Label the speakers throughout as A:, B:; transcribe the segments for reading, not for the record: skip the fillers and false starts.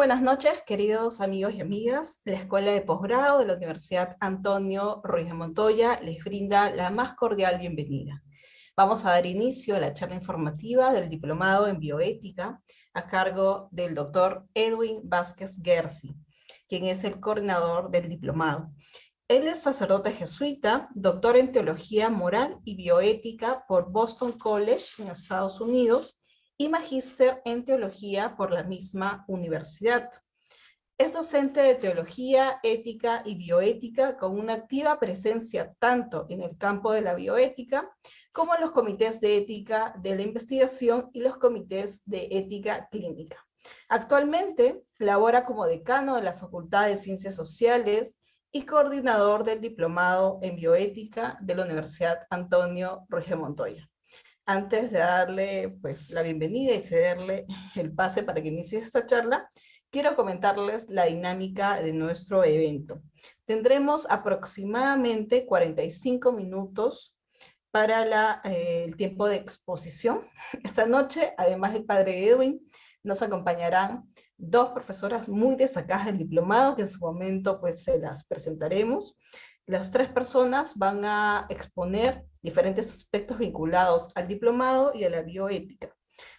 A: buenas noches, queridos amigos y amigas. La Escuela de Posgrado de la Universidad Antonio Ruiz de Montoya les brinda la más cordial bienvenida. Vamos a dar inicio a la charla informativa del Diplomado en Bioética a cargo del doctor Edwin Vázquez Gersi, quien es el coordinador del diplomado. Él es sacerdote jesuita, doctor en Teología Moral y Bioética por Boston College en Estados Unidos, y magíster en teología por la misma universidad. Es docente de teología, ética y bioética con una activa presencia tanto en el campo de la bioética como en los comités de ética de la investigación y los comités de ética clínica. Actualmente labora como decano de la Facultad de Ciencias Sociales y coordinador del Diplomado en Bioética de la Universidad Antonio Ruiz de Montoya. Antes de darle pues, la bienvenida y cederle el pase para que inicie esta charla, quiero comentarles la dinámica de nuestro evento. Tendremos aproximadamente 45 minutos para el tiempo de exposición. Esta noche, además del padre Edwin, nos acompañarán dos profesoras muy destacadas del diplomado, que en su momento pues, se las presentaremos. Las tres personas van a exponer diferentes aspectos vinculados al diplomado y a la bioética.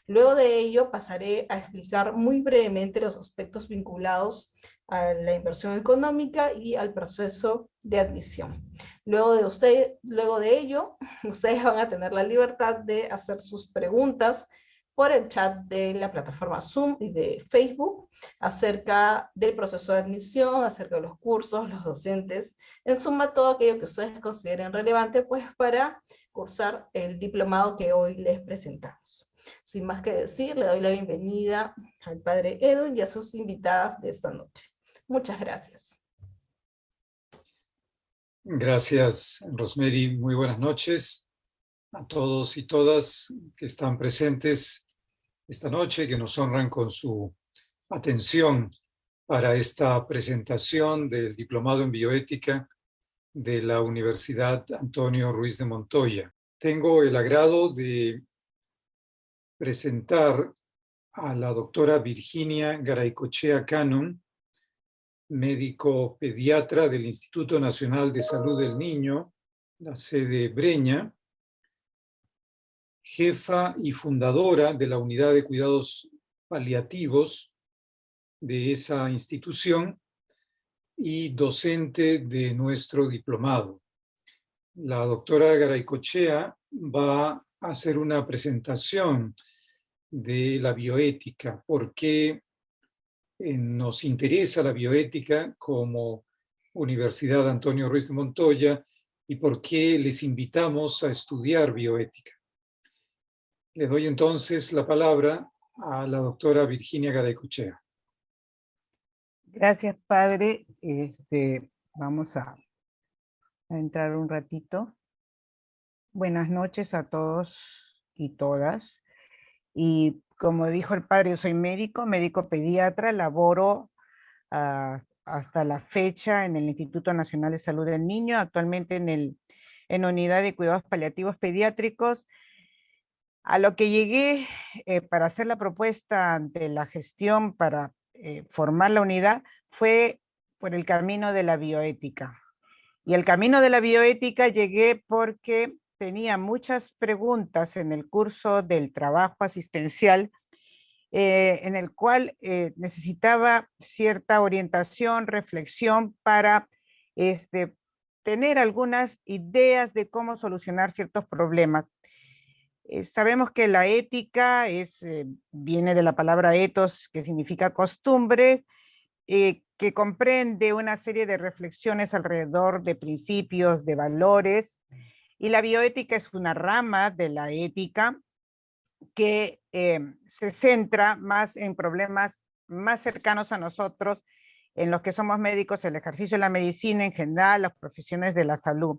A: Luego de ello pasaré a explicar muy brevemente los aspectos vinculados a la inversión económica y al proceso de admisión. Luego de ello, ustedes van a tener la libertad de hacer sus preguntas por el chat de la plataforma Zoom y de Facebook acerca del proceso de admisión, acerca de los cursos, los docentes, en suma todo aquello que ustedes consideren relevante pues para cursar el diplomado que hoy les presentamos. Sin más que decir, le doy la bienvenida al padre Edwin y a sus invitadas de esta noche. Muchas gracias.
B: Gracias, Rosemary. Muy buenas noches a todos y todas que están presentes esta noche, que nos honran con su atención para esta presentación del Diplomado en Bioética de la Universidad Antonio Ruiz de Montoya. Tengo el agrado de presentar a la doctora Virginia Garaycochea Cannon, médico pediatra del Instituto Nacional de Salud del Niño, la sede Breña, jefa y fundadora de la Unidad de Cuidados Paliativos de esa institución y docente de nuestro diplomado. La doctora Garaycochea va a hacer una presentación de la bioética, por qué nos interesa la bioética como Universidad Antonio Ruiz de Montoya y por qué les invitamos a estudiar bioética. Le doy entonces la palabra a la doctora Virginia Garaycochea.
C: Gracias, padre. Vamos a entrar un ratito. Buenas noches a todos y todas. Y como dijo el padre, yo soy médico pediatra, laboro hasta la fecha en el Instituto Nacional de Salud del Niño, actualmente en Unidad de Cuidados Paliativos Pediátricos. A lo que llegué para hacer la propuesta ante la gestión para formar la unidad fue por el camino de la bioética. Y el camino de la bioética llegué porque tenía muchas preguntas en el curso del trabajo asistencial en el cual necesitaba cierta orientación, reflexión para tener algunas ideas de cómo solucionar ciertos problemas. Sabemos que la ética viene de la palabra ethos, que significa costumbre, que comprende una serie de reflexiones alrededor de principios, de valores, y la bioética es una rama de la ética que se centra más en problemas más cercanos a nosotros, en los que somos médicos, el ejercicio de la medicina en general, las profesiones de la salud.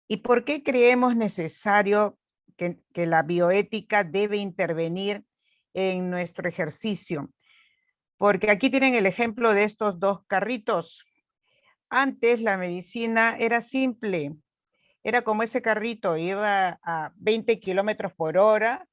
C: ¿Y por qué creemos necesario que la bioética debe intervenir en nuestro ejercicio? Porque aquí tienen el ejemplo de estos dos carritos. Antes la medicina era simple, era como ese carrito, iba a 20 kilómetros por hora,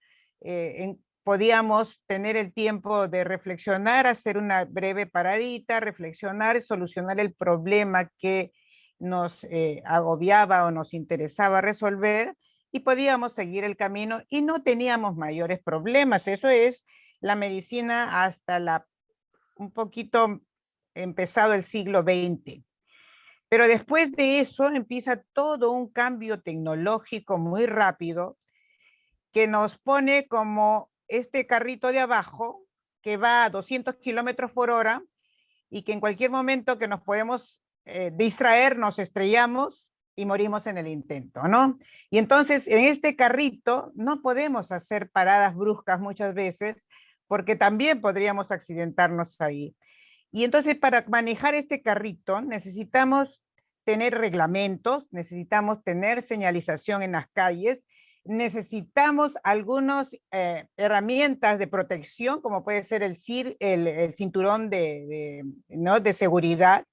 C: podíamos tener el tiempo de reflexionar, hacer una breve paradita, reflexionar y solucionar el problema que nos agobiaba o nos interesaba resolver, y podíamos seguir el camino y no teníamos mayores problemas. Eso es la medicina hasta un poquito empezado el siglo XX. Pero después de eso empieza todo un cambio tecnológico muy rápido que nos pone como este carrito de abajo que va a 200 kilómetros por hora y que en cualquier momento que nos podemos distraer, nos estrellamos y morimos en el intento, ¿no? Y entonces en este carrito no podemos hacer paradas bruscas muchas veces porque también podríamos accidentarnos ahí. Y entonces para manejar este carrito necesitamos tener reglamentos, necesitamos tener señalización en las calles, necesitamos algunas herramientas de protección, como puede ser el cinturón ¿no? de seguridad.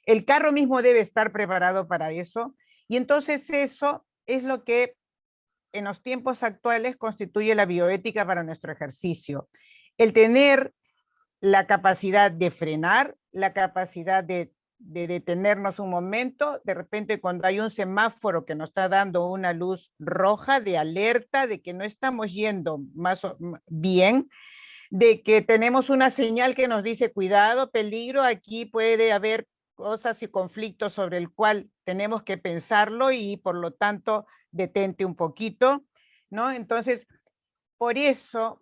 C: El carro mismo debe estar preparado para eso. Y entonces eso es lo que en los tiempos actuales constituye la bioética para nuestro ejercicio. El tener la capacidad de frenar, la capacidad de detenernos un momento, de repente cuando hay un semáforo que nos está dando una luz roja de alerta de que no estamos yendo más bien, de que tenemos una señal que nos dice cuidado, peligro, aquí puede haber cosas y conflictos sobre el cual tenemos que pensarlo y por lo tanto detente un poquito, ¿no? Entonces, por eso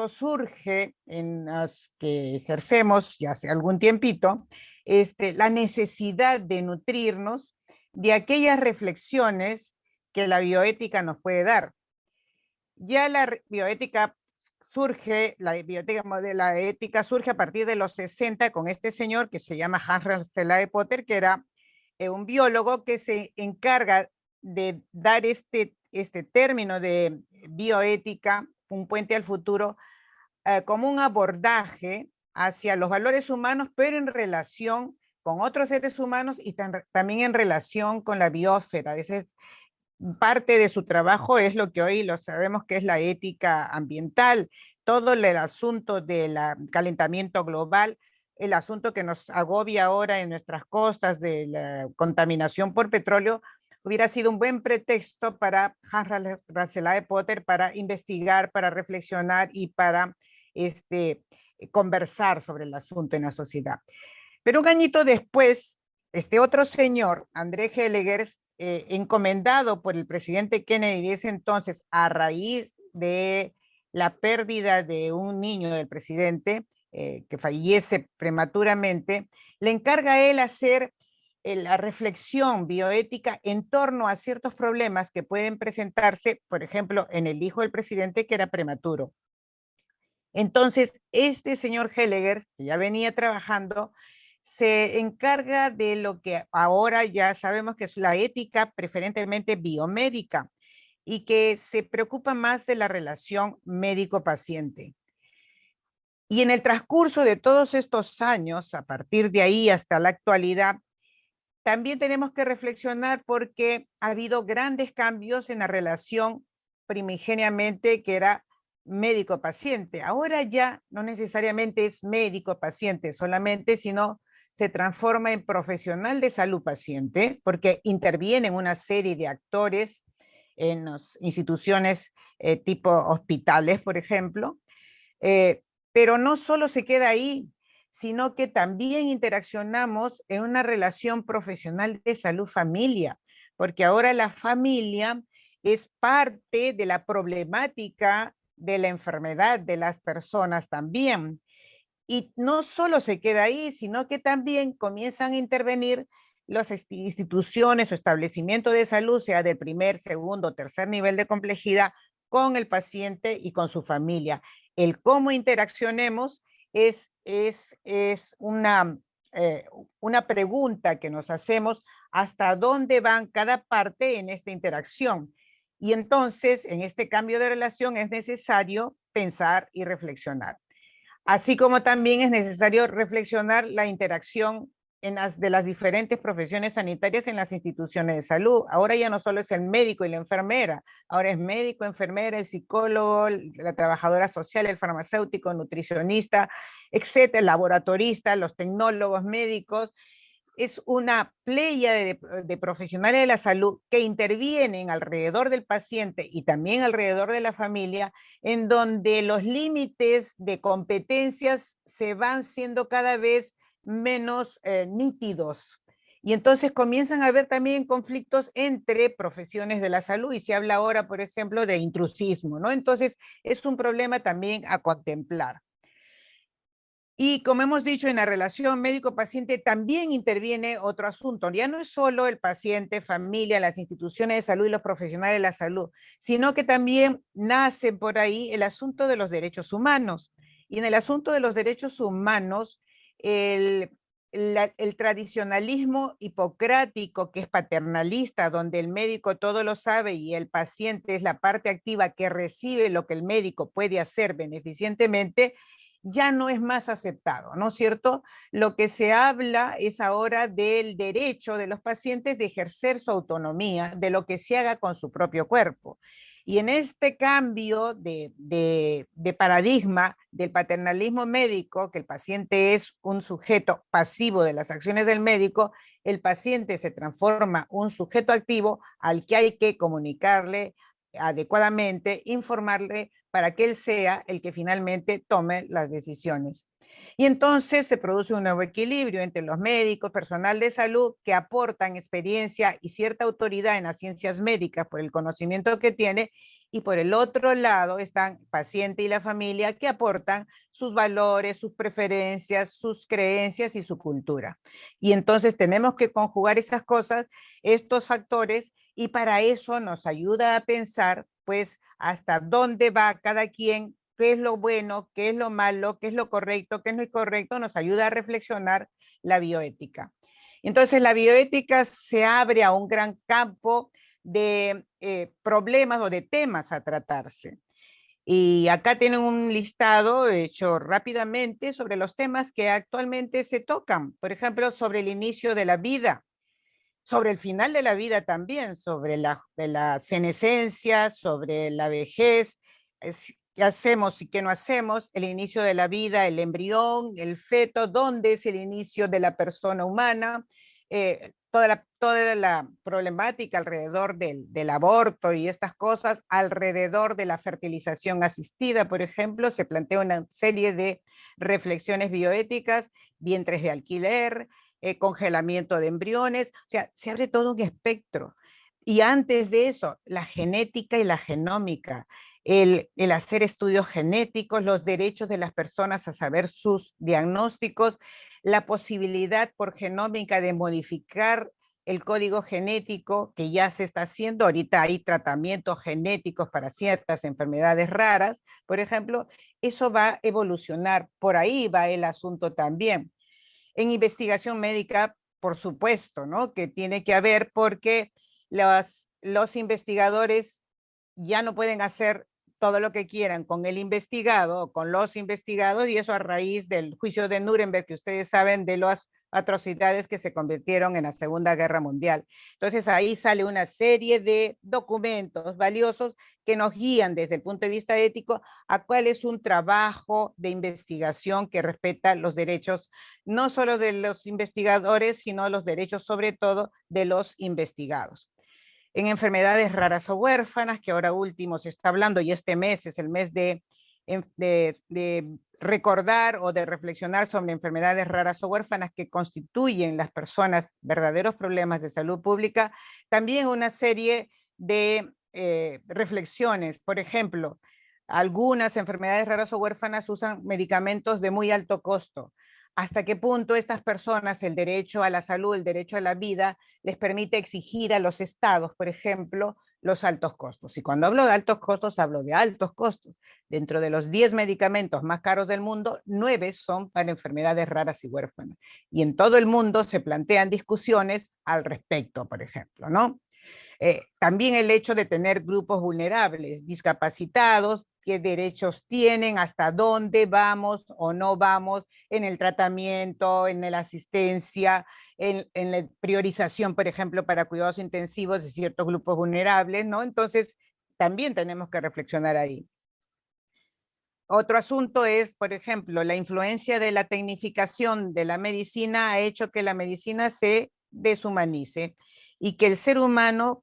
C: surge en las que ejercemos ya hace algún tiempito, la necesidad de nutrirnos de aquellas reflexiones que la bioética nos puede dar. Ya la bioética surge, la ética surge a partir de los 60 con este señor que se llama Hans Rasselae Potter, que era un biólogo que se encarga de dar este término de bioética, un puente al futuro, como un abordaje hacia los valores humanos, pero en relación con otros seres humanos y también en relación con la biosfera. Esa es parte de su trabajo, es lo que hoy lo sabemos que es la ética ambiental, todo el asunto del calentamiento global, el asunto que nos agobia ahora en nuestras costas de la contaminación por petróleo, hubiera sido un buen pretexto para Hans Rasselae Potter para investigar, para reflexionar y para conversar sobre el asunto en la sociedad. Pero un añito después, este otro señor, André Hellegers, encomendado por el presidente Kennedy de ese entonces, a raíz de la pérdida de un niño del presidente, que fallece prematuramente, le encarga a él hacer la reflexión bioética en torno a ciertos problemas que pueden presentarse, por ejemplo, en el hijo del presidente que era prematuro. Entonces, este señor Hellegers, que ya venía trabajando, se encarga de lo que ahora ya sabemos que es la ética preferentemente biomédica y que se preocupa más de la relación médico-paciente. Y en el transcurso de todos estos años, a partir de ahí hasta la actualidad, también tenemos que reflexionar porque ha habido grandes cambios en la relación primigeniamente que era médico-paciente. Ahora ya no necesariamente es médico-paciente solamente, sino se transforma en profesional de salud-paciente porque intervienen una serie de actores en las instituciones tipo hospitales, por ejemplo. Pero no solo se queda ahí, sino que también interaccionamos en una relación profesional de salud-familia, porque ahora la familia es parte de la problemática de la enfermedad de las personas también. Y no solo se queda ahí, sino que también comienzan a intervenir las instituciones o establecimientos de salud, sea del primer, segundo, tercer nivel de complejidad, con el paciente y con su familia. El cómo interaccionemos es una pregunta que nos hacemos hasta dónde van cada parte en esta interacción. Y entonces, en este cambio de relación es necesario pensar y reflexionar. Así como también es necesario reflexionar la interacción de las diferentes profesiones sanitarias en las instituciones de salud. Ahora ya no solo es el médico y la enfermera, ahora es médico, enfermera, el psicólogo, la trabajadora social, el farmacéutico, nutricionista, etcétera, el laboratorista, los tecnólogos médicos. Es una playa de profesionales de la salud que intervienen alrededor del paciente y también alrededor de la familia, en donde los límites de competencias se van siendo cada vez menos nítidos. Y entonces comienzan a haber también conflictos entre profesiones de la salud y se habla ahora, por ejemplo, de intrusismo, ¿no? Entonces es un problema también a contemplar. Y como hemos dicho, en la relación médico-paciente también interviene otro asunto. Ya no es solo el paciente, familia, las instituciones de salud y los profesionales de la salud, sino que también nace por ahí el asunto de los derechos humanos. Y en el asunto de los derechos humanos, el tradicionalismo hipocrático, que es paternalista, donde el médico todo lo sabe y el paciente es la parte activa que recibe lo que el médico puede hacer beneficientemente, ya no es más aceptado, ¿no es cierto? Lo que se habla es ahora del derecho de los pacientes de ejercer su autonomía, de lo que se haga con su propio cuerpo. Y en este cambio de paradigma del paternalismo médico, que el paciente es un sujeto pasivo de las acciones del médico, el paciente se transforma en un sujeto activo al que hay que comunicarle adecuadamente, informarle para que él sea el que finalmente tome las decisiones. Y entonces se produce un nuevo equilibrio entre los médicos, personal de salud, que aportan experiencia y cierta autoridad en las ciencias médicas por el conocimiento que tiene, y por el otro lado están el paciente y la familia, que aportan sus valores, sus preferencias, sus creencias y su cultura. Y entonces tenemos que conjugar esas cosas, estos factores, y para eso nos ayuda a pensar, pues, hasta dónde va cada quien, qué es lo bueno, qué es lo malo, qué es lo correcto, qué es lo incorrecto, nos ayuda a reflexionar la bioética. Entonces, la bioética se abre a un gran campo de problemas o de temas a tratarse. Y acá tienen un listado hecho rápidamente sobre los temas que actualmente se tocan. Por ejemplo, sobre el inicio de la vida, sobre el final de la vida también, sobre la senescencia, sobre la vejez, qué hacemos y qué no hacemos, el inicio de la vida, el embrión, el feto, dónde es el inicio de la persona humana, toda la problemática alrededor del aborto y estas cosas, alrededor de la fertilización asistida, por ejemplo, se plantea una serie de reflexiones bioéticas, vientres de alquiler, congelamiento de embriones, o sea, se abre todo un espectro. Y antes de eso, la genética y la genómica, el hacer estudios genéticos, los derechos de las personas a saber sus diagnósticos, la posibilidad por genómica de modificar el código genético que ya se está haciendo. Ahorita hay tratamientos genéticos para ciertas enfermedades raras, por ejemplo, eso va a evolucionar, por ahí va el asunto también. En investigación médica, por supuesto, ¿no? Que tiene que haber, porque los investigadores ya no pueden hacer todo lo que quieran con el investigado o con los investigados, y eso a raíz del juicio de Nuremberg, que ustedes saben de las atrocidades que se convirtieron en la Segunda Guerra Mundial. Entonces ahí sale una serie de documentos valiosos que nos guían desde el punto de vista ético a cuál es un trabajo de investigación que respeta los derechos no solo de los investigadores, sino los derechos sobre todo de los investigados. En enfermedades raras o huérfanas, que ahora último se está hablando, y este mes es el mes de recordar o de reflexionar sobre enfermedades raras o huérfanas que constituyen las personas verdaderos problemas de salud pública, también una serie de reflexiones. Por ejemplo, algunas enfermedades raras o huérfanas usan medicamentos de muy alto costo. ¿Hasta qué punto estas personas, el derecho a la salud, el derecho a la vida, les permite exigir a los estados, por ejemplo, los altos costos? Y cuando hablo de altos costos, hablo de altos costos. Dentro de los 10 medicamentos más caros del mundo, 9 son para enfermedades raras y huérfanas. Y en todo el mundo se plantean discusiones al respecto, por ejemplo, ¿no? También el hecho de tener grupos vulnerables, discapacitados, qué derechos tienen, hasta dónde vamos o no vamos en el tratamiento, en la asistencia, en la priorización, por ejemplo, para cuidados intensivos de ciertos grupos vulnerables, ¿no? Entonces, también tenemos que reflexionar ahí. Otro asunto es, por ejemplo, la influencia de la tecnificación de la medicina ha hecho que la medicina se deshumanice y que el ser humano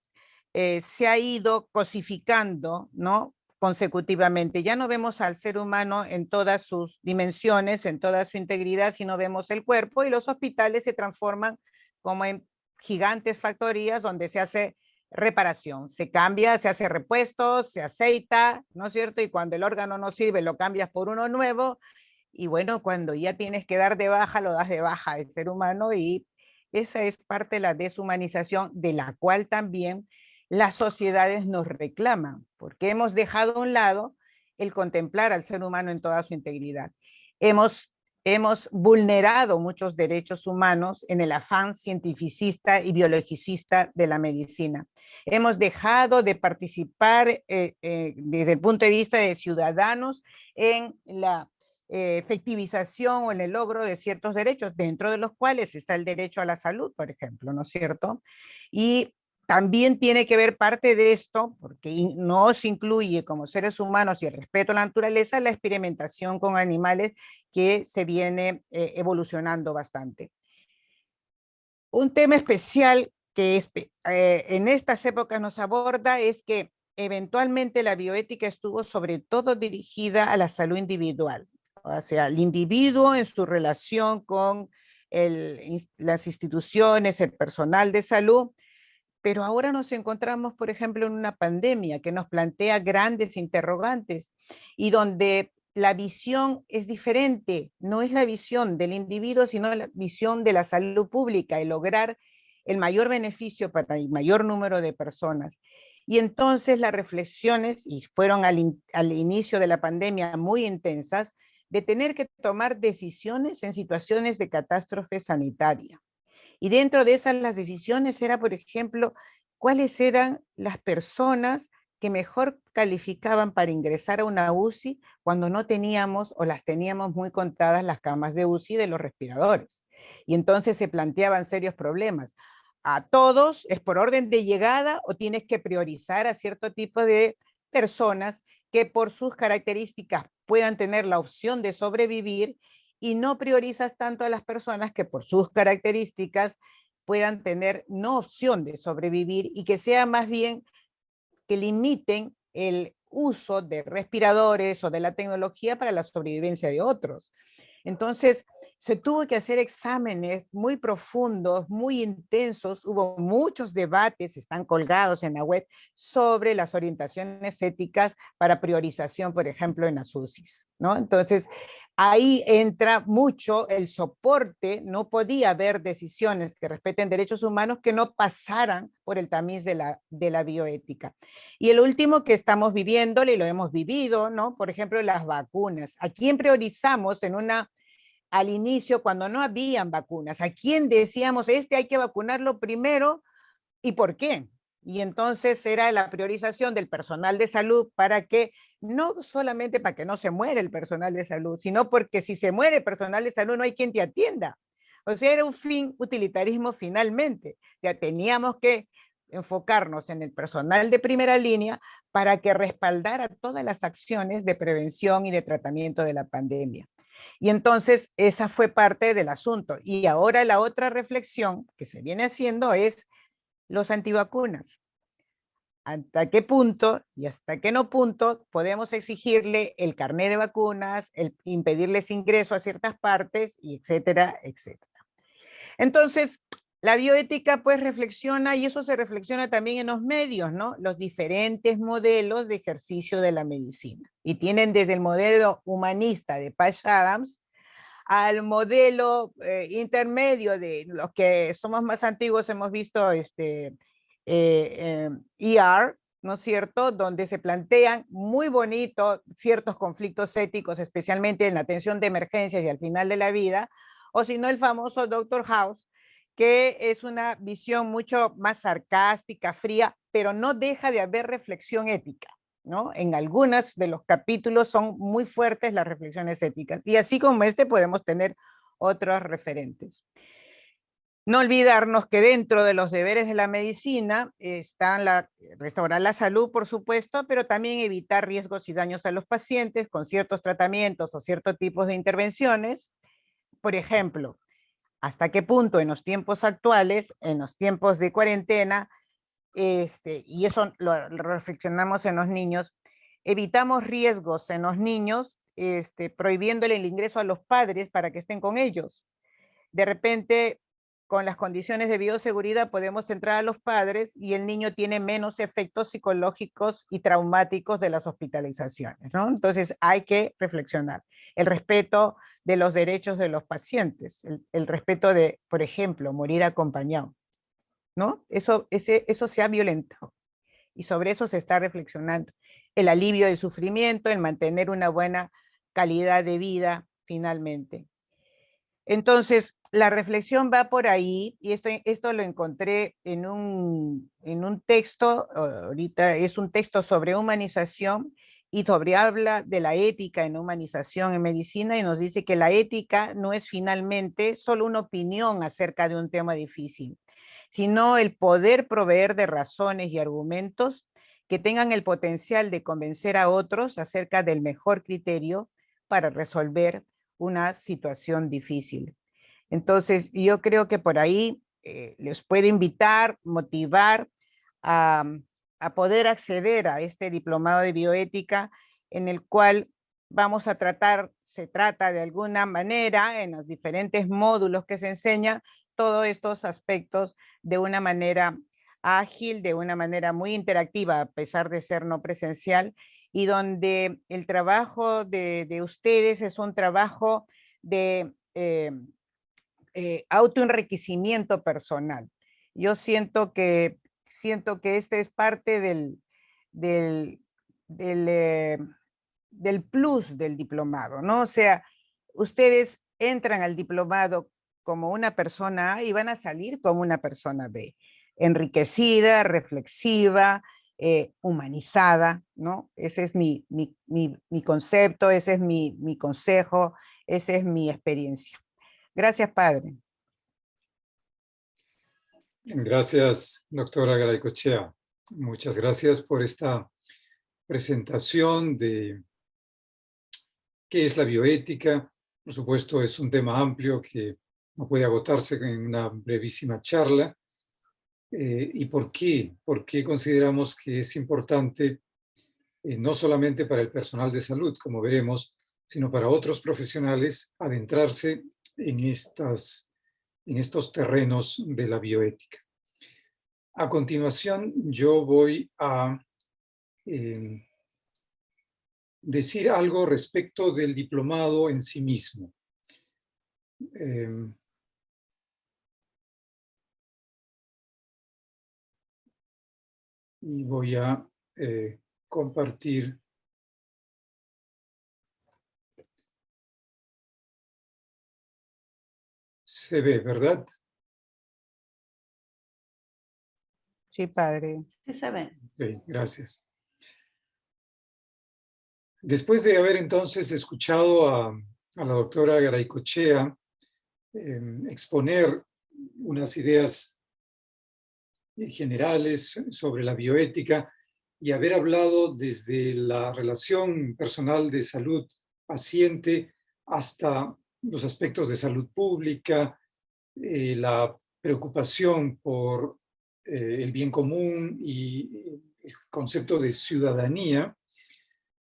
C: se ha ido cosificando, ¿no? Consecutivamente. Ya no vemos al ser humano en todas sus dimensiones, en toda su integridad, sino vemos el cuerpo, y los hospitales se transforman como en gigantes factorías donde se hace reparación, se cambia, se hace repuestos, se aceita, ¿no es cierto? Y cuando el órgano no sirve, lo cambias por uno nuevo, y bueno, cuando ya tienes que dar de baja, lo das de baja al ser humano, y esa es parte de la deshumanización, de la cual también las sociedades nos reclaman, porque hemos dejado a un lado el contemplar al ser humano en toda su integridad. Hemos vulnerado muchos derechos humanos en el afán cientificista y biologicista de la medicina. Hemos dejado de participar desde el punto de vista de ciudadanos en la efectivización o en el logro de ciertos derechos, dentro de los cuales está el derecho a la salud, por ejemplo, ¿no es cierto? Y también tiene que ver parte de esto, porque nos incluye como seres humanos y el respeto a la naturaleza, la experimentación con animales que se viene evolucionando bastante. Un tema especial que en estas épocas nos aborda es que eventualmente la bioética estuvo sobre todo dirigida a la salud individual, o sea, el individuo en su relación con las instituciones, el personal de salud. Pero ahora nos encontramos, por ejemplo, en una pandemia que nos plantea grandes interrogantes y donde la visión es diferente, no es la visión del individuo, sino la visión de la salud pública y lograr el mayor beneficio para el mayor número de personas. Y entonces las reflexiones, y fueron al inicio de la pandemia muy intensas, de tener que tomar decisiones en situaciones de catástrofe sanitaria. Y dentro de esas las decisiones era, por ejemplo, cuáles eran las personas que mejor calificaban para ingresar a una UCI cuando no teníamos o las teníamos muy contadas las camas de UCI de los respiradores. Y entonces se planteaban serios problemas. ¿A todos es por orden de llegada o tienes que priorizar a cierto tipo de personas que por sus características puedan tener la opción de sobrevivir, y no priorizas tanto a las personas que por sus características puedan tener no opción de sobrevivir, y que sea más bien que limiten el uso de respiradores o de la tecnología para la sobrevivencia de otros? Entonces, se tuvo que hacer exámenes muy profundos, muy intensos, hubo muchos debates, están colgados en la web, sobre las orientaciones éticas para priorización, por ejemplo, en las UCIs, ¿no? Entonces, ahí entra mucho el soporte, no podía haber decisiones que respeten derechos humanos que no pasaran por el tamiz de la bioética. Y el último que estamos viviendo, y lo hemos vivido, ¿no? Por ejemplo, las vacunas. ¿A quién priorizamos al inicio, cuando no habían vacunas? ¿A quién decíamos, hay que vacunarlo primero y por qué? Y entonces era la priorización del personal de salud para que, no solamente para que no se muera el personal de salud, sino porque si se muere el personal de salud no hay quien te atienda. O sea, era un fin, utilitarismo finalmente. Ya teníamos que enfocarnos en el personal de primera línea para que respaldara todas las acciones de prevención y de tratamiento de la pandemia. Y entonces esa fue parte del asunto. Y ahora la otra reflexión que se viene haciendo es los antivacunas. ¿Hasta qué punto y hasta qué no punto podemos exigirle el carnet de vacunas, el impedirles ingreso a ciertas partes, y etcétera, etcétera? Entonces, la bioética pues reflexiona, y eso se reflexiona también en los medios, ¿no? Los diferentes modelos de ejercicio de la medicina. Y tienen desde el modelo humanista de Patch Adams al modelo intermedio de los que somos más antiguos, hemos visto ER, ¿no es cierto?, donde se plantean muy bonito ciertos conflictos éticos, especialmente en la atención de emergencias y al final de la vida, o si no el famoso Doctor House, que es una visión mucho más sarcástica, fría, pero no deja de haber reflexión ética, ¿no? En algunos de los capítulos son muy fuertes las reflexiones éticas, y así como este podemos tener otros referentes. No olvidarnos que dentro de los deberes de la medicina están restaurar la salud, por supuesto, pero también evitar riesgos y daños a los pacientes con ciertos tratamientos o ciertos tipos de intervenciones. Por ejemplo, hasta qué punto en los tiempos actuales, en los tiempos de cuarentena, y eso lo reflexionamos en los niños, evitamos riesgos en los niños, prohibiéndole el ingreso a los padres para que estén con ellos. De repente, con las condiciones de bioseguridad podemos entrar a los padres y el niño tiene menos efectos psicológicos y traumáticos de las hospitalizaciones, ¿no? Entonces hay que reflexionar. El respeto de los derechos de los pacientes, el respeto de, por ejemplo, morir acompañado, ¿no? Eso se ha violentado y sobre eso se está reflexionando. El alivio del sufrimiento, el mantener una buena calidad de vida finalmente. Entonces, la reflexión va por ahí, y esto lo encontré en un texto, ahorita es un texto sobre humanización, y habla de la ética en humanización en medicina, y nos dice que la ética no es finalmente solo una opinión acerca de un tema difícil, sino el poder proveer de razones y argumentos que tengan el potencial de convencer a otros acerca del mejor criterio para resolver una situación difícil. Entonces, yo creo que por ahí les puedo invitar, motivar a poder acceder a este diplomado de bioética, en el cual vamos a tratar, se trata de alguna manera, en los diferentes módulos que se enseñan, todos estos aspectos de una manera ágil, de una manera muy interactiva, a pesar de ser no presencial, y donde el trabajo de ustedes es un trabajo de autoenriquecimiento personal. Yo siento que este es parte del plus del diplomado, ¿no? O sea, ustedes entran al diplomado como una persona A y van a salir como una persona B, enriquecida, reflexiva, humanizada, ¿no? Ese es mi concepto, ese es mi consejo, esa es mi experiencia. Gracias, padre.
B: Gracias, doctora Garaycochea. Muchas gracias por esta presentación de qué es la bioética. Por supuesto, es un tema amplio que no puede agotarse en una brevísima charla. ¿Y por qué? ¿Por qué consideramos que es importante no solamente para el personal de salud, como veremos, sino para otros profesionales adentrarse en estos terrenos de la bioética? A continuación, yo voy a decir algo respecto del diplomado en sí mismo. Y voy a compartir. Se ve, ¿verdad?
C: Sí, padre.
A: Sí se ve.
B: Ok, gracias. Después de haber entonces escuchado a la doctora Garaycochea exponer unas ideas generales sobre la bioética y haber hablado desde la relación personal de salud-paciente hasta los aspectos de salud pública, la preocupación por el bien común y el concepto de ciudadanía,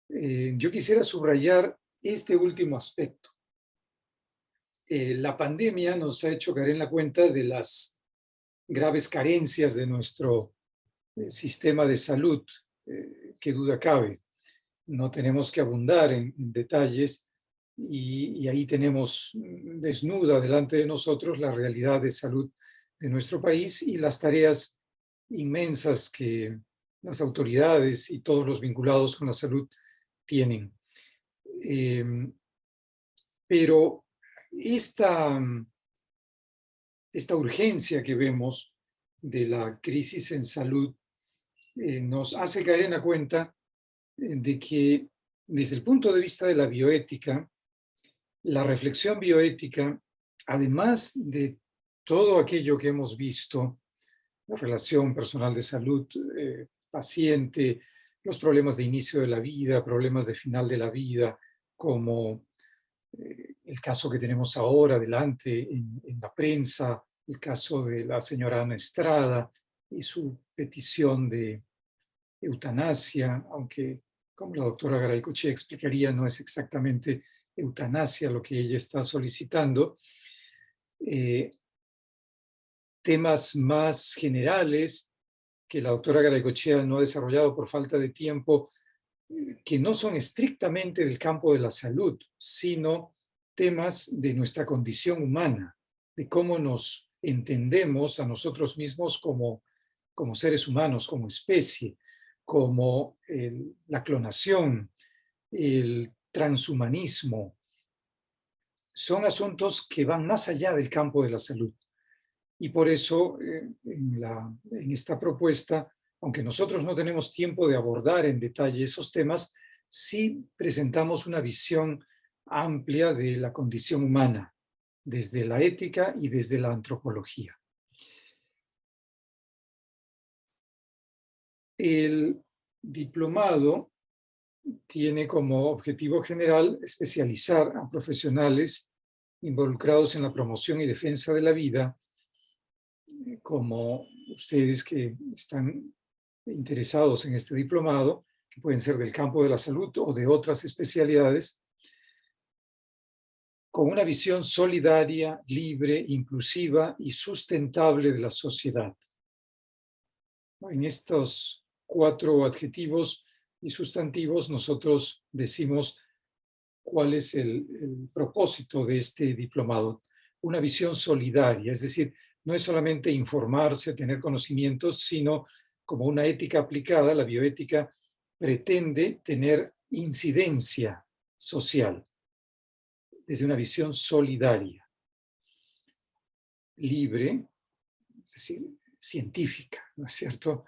B: yo quisiera subrayar este último aspecto. La pandemia nos ha hecho caer en la cuenta de las graves carencias de nuestro sistema de salud, que duda cabe. No tenemos que abundar en detalles y ahí tenemos desnuda delante de nosotros la realidad de salud de nuestro país y las tareas inmensas que las autoridades y todos los vinculados con la salud tienen. Pero esta urgencia que vemos de la crisis en salud nos hace caer en la cuenta de que desde el punto de vista de la bioética, la reflexión bioética, además de todo aquello que hemos visto, la relación personal de salud, paciente, los problemas de inicio de la vida, problemas de final de la vida, como el caso que tenemos ahora delante en la prensa, el caso de la señora Ana Estrada y su petición de eutanasia, aunque como la doctora Garaycochea explicaría, no es exactamente eutanasia lo que ella está solicitando. Temas más generales que la doctora Garaycochea no ha desarrollado por falta de tiempo, que no son estrictamente del campo de la salud, sino temas de nuestra condición humana, de cómo nos entendemos a nosotros mismos como seres humanos, como especie, como la clonación, el transhumanismo. Son asuntos que van más allá del campo de la salud. Y por eso en esta propuesta, aunque nosotros no tenemos tiempo de abordar en detalle esos temas, sí presentamos una visión amplia de la condición humana, desde la ética y desde la antropología. El diplomado tiene como objetivo general especializar a profesionales involucrados en la promoción y defensa de la vida, como ustedes que están interesados en este diplomado, que pueden ser del campo de la salud o de otras especialidades, con una visión solidaria, libre, inclusiva y sustentable de la sociedad. En estos 4 adjetivos y sustantivos nosotros decimos cuál es el propósito de este diplomado. Una visión solidaria, es decir, no es solamente informarse, tener conocimientos, sino como una ética aplicada, la bioética pretende tener incidencia social desde una visión solidaria, libre, es decir, científica, ¿no es cierto?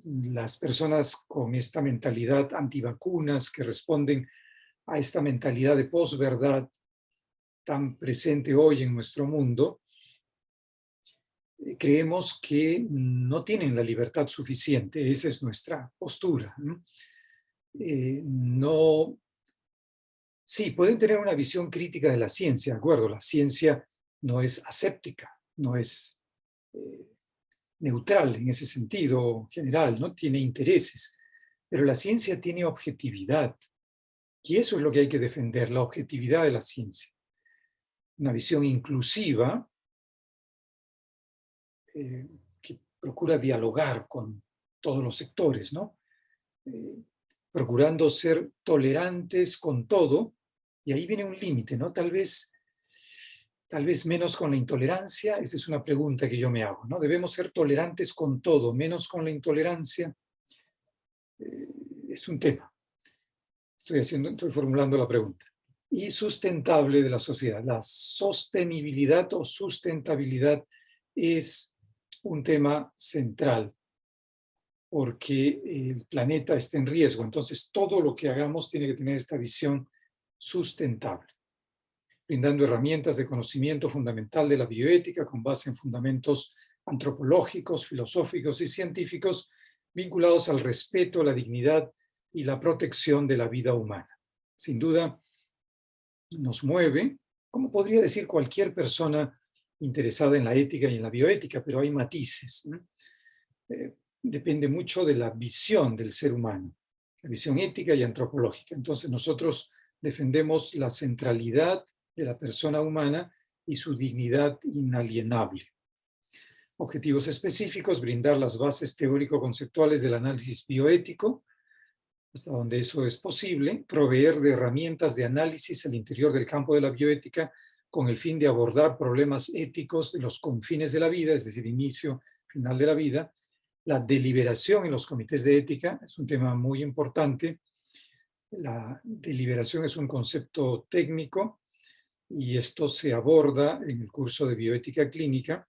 B: Las personas con esta mentalidad antivacunas que responden a esta mentalidad de posverdad tan presente hoy en nuestro mundo, creemos que no tienen la libertad suficiente. Esa es nuestra postura. Sí, pueden tener una visión crítica de la ciencia, ¿de acuerdo? La ciencia no es aséptica, no es neutral en ese sentido general, no tiene intereses, pero la ciencia tiene objetividad, y eso es lo que hay que defender, la objetividad de la ciencia. Una visión inclusiva que procura dialogar con todos los sectores, ¿no? Procurando ser tolerantes con todo, y ahí viene un límite, ¿no? Tal vez menos con la intolerancia. Esa es una pregunta que yo me hago, ¿no? Debemos ser tolerantes con todo, menos con la intolerancia. Es un tema. Estoy formulando la pregunta. Y sustentable de la sociedad. La sostenibilidad o sustentabilidad es un tema central, porque el planeta está en riesgo. Entonces, todo lo que hagamos tiene que tener esta visión sustentable, brindando herramientas de conocimiento fundamental de la bioética con base en fundamentos antropológicos, filosóficos y científicos vinculados al respeto, la dignidad y la protección de la vida humana. Sin duda, nos mueve, como podría decir cualquier persona interesada en la ética y en la bioética, pero hay matices, ¿no? Depende mucho de la visión del ser humano, la visión ética y antropológica. Entonces nosotros defendemos la centralidad de la persona humana y su dignidad inalienable. Objetivos específicos: brindar las bases teórico-conceptuales del análisis bioético, hasta donde eso es posible, proveer de herramientas de análisis al interior del campo de la bioética con el fin de abordar problemas éticos de los confines de la vida, es decir, inicio, final de la vida. La deliberación en los comités de ética es un tema muy importante. La deliberación es un concepto técnico y esto se aborda en el curso de bioética clínica,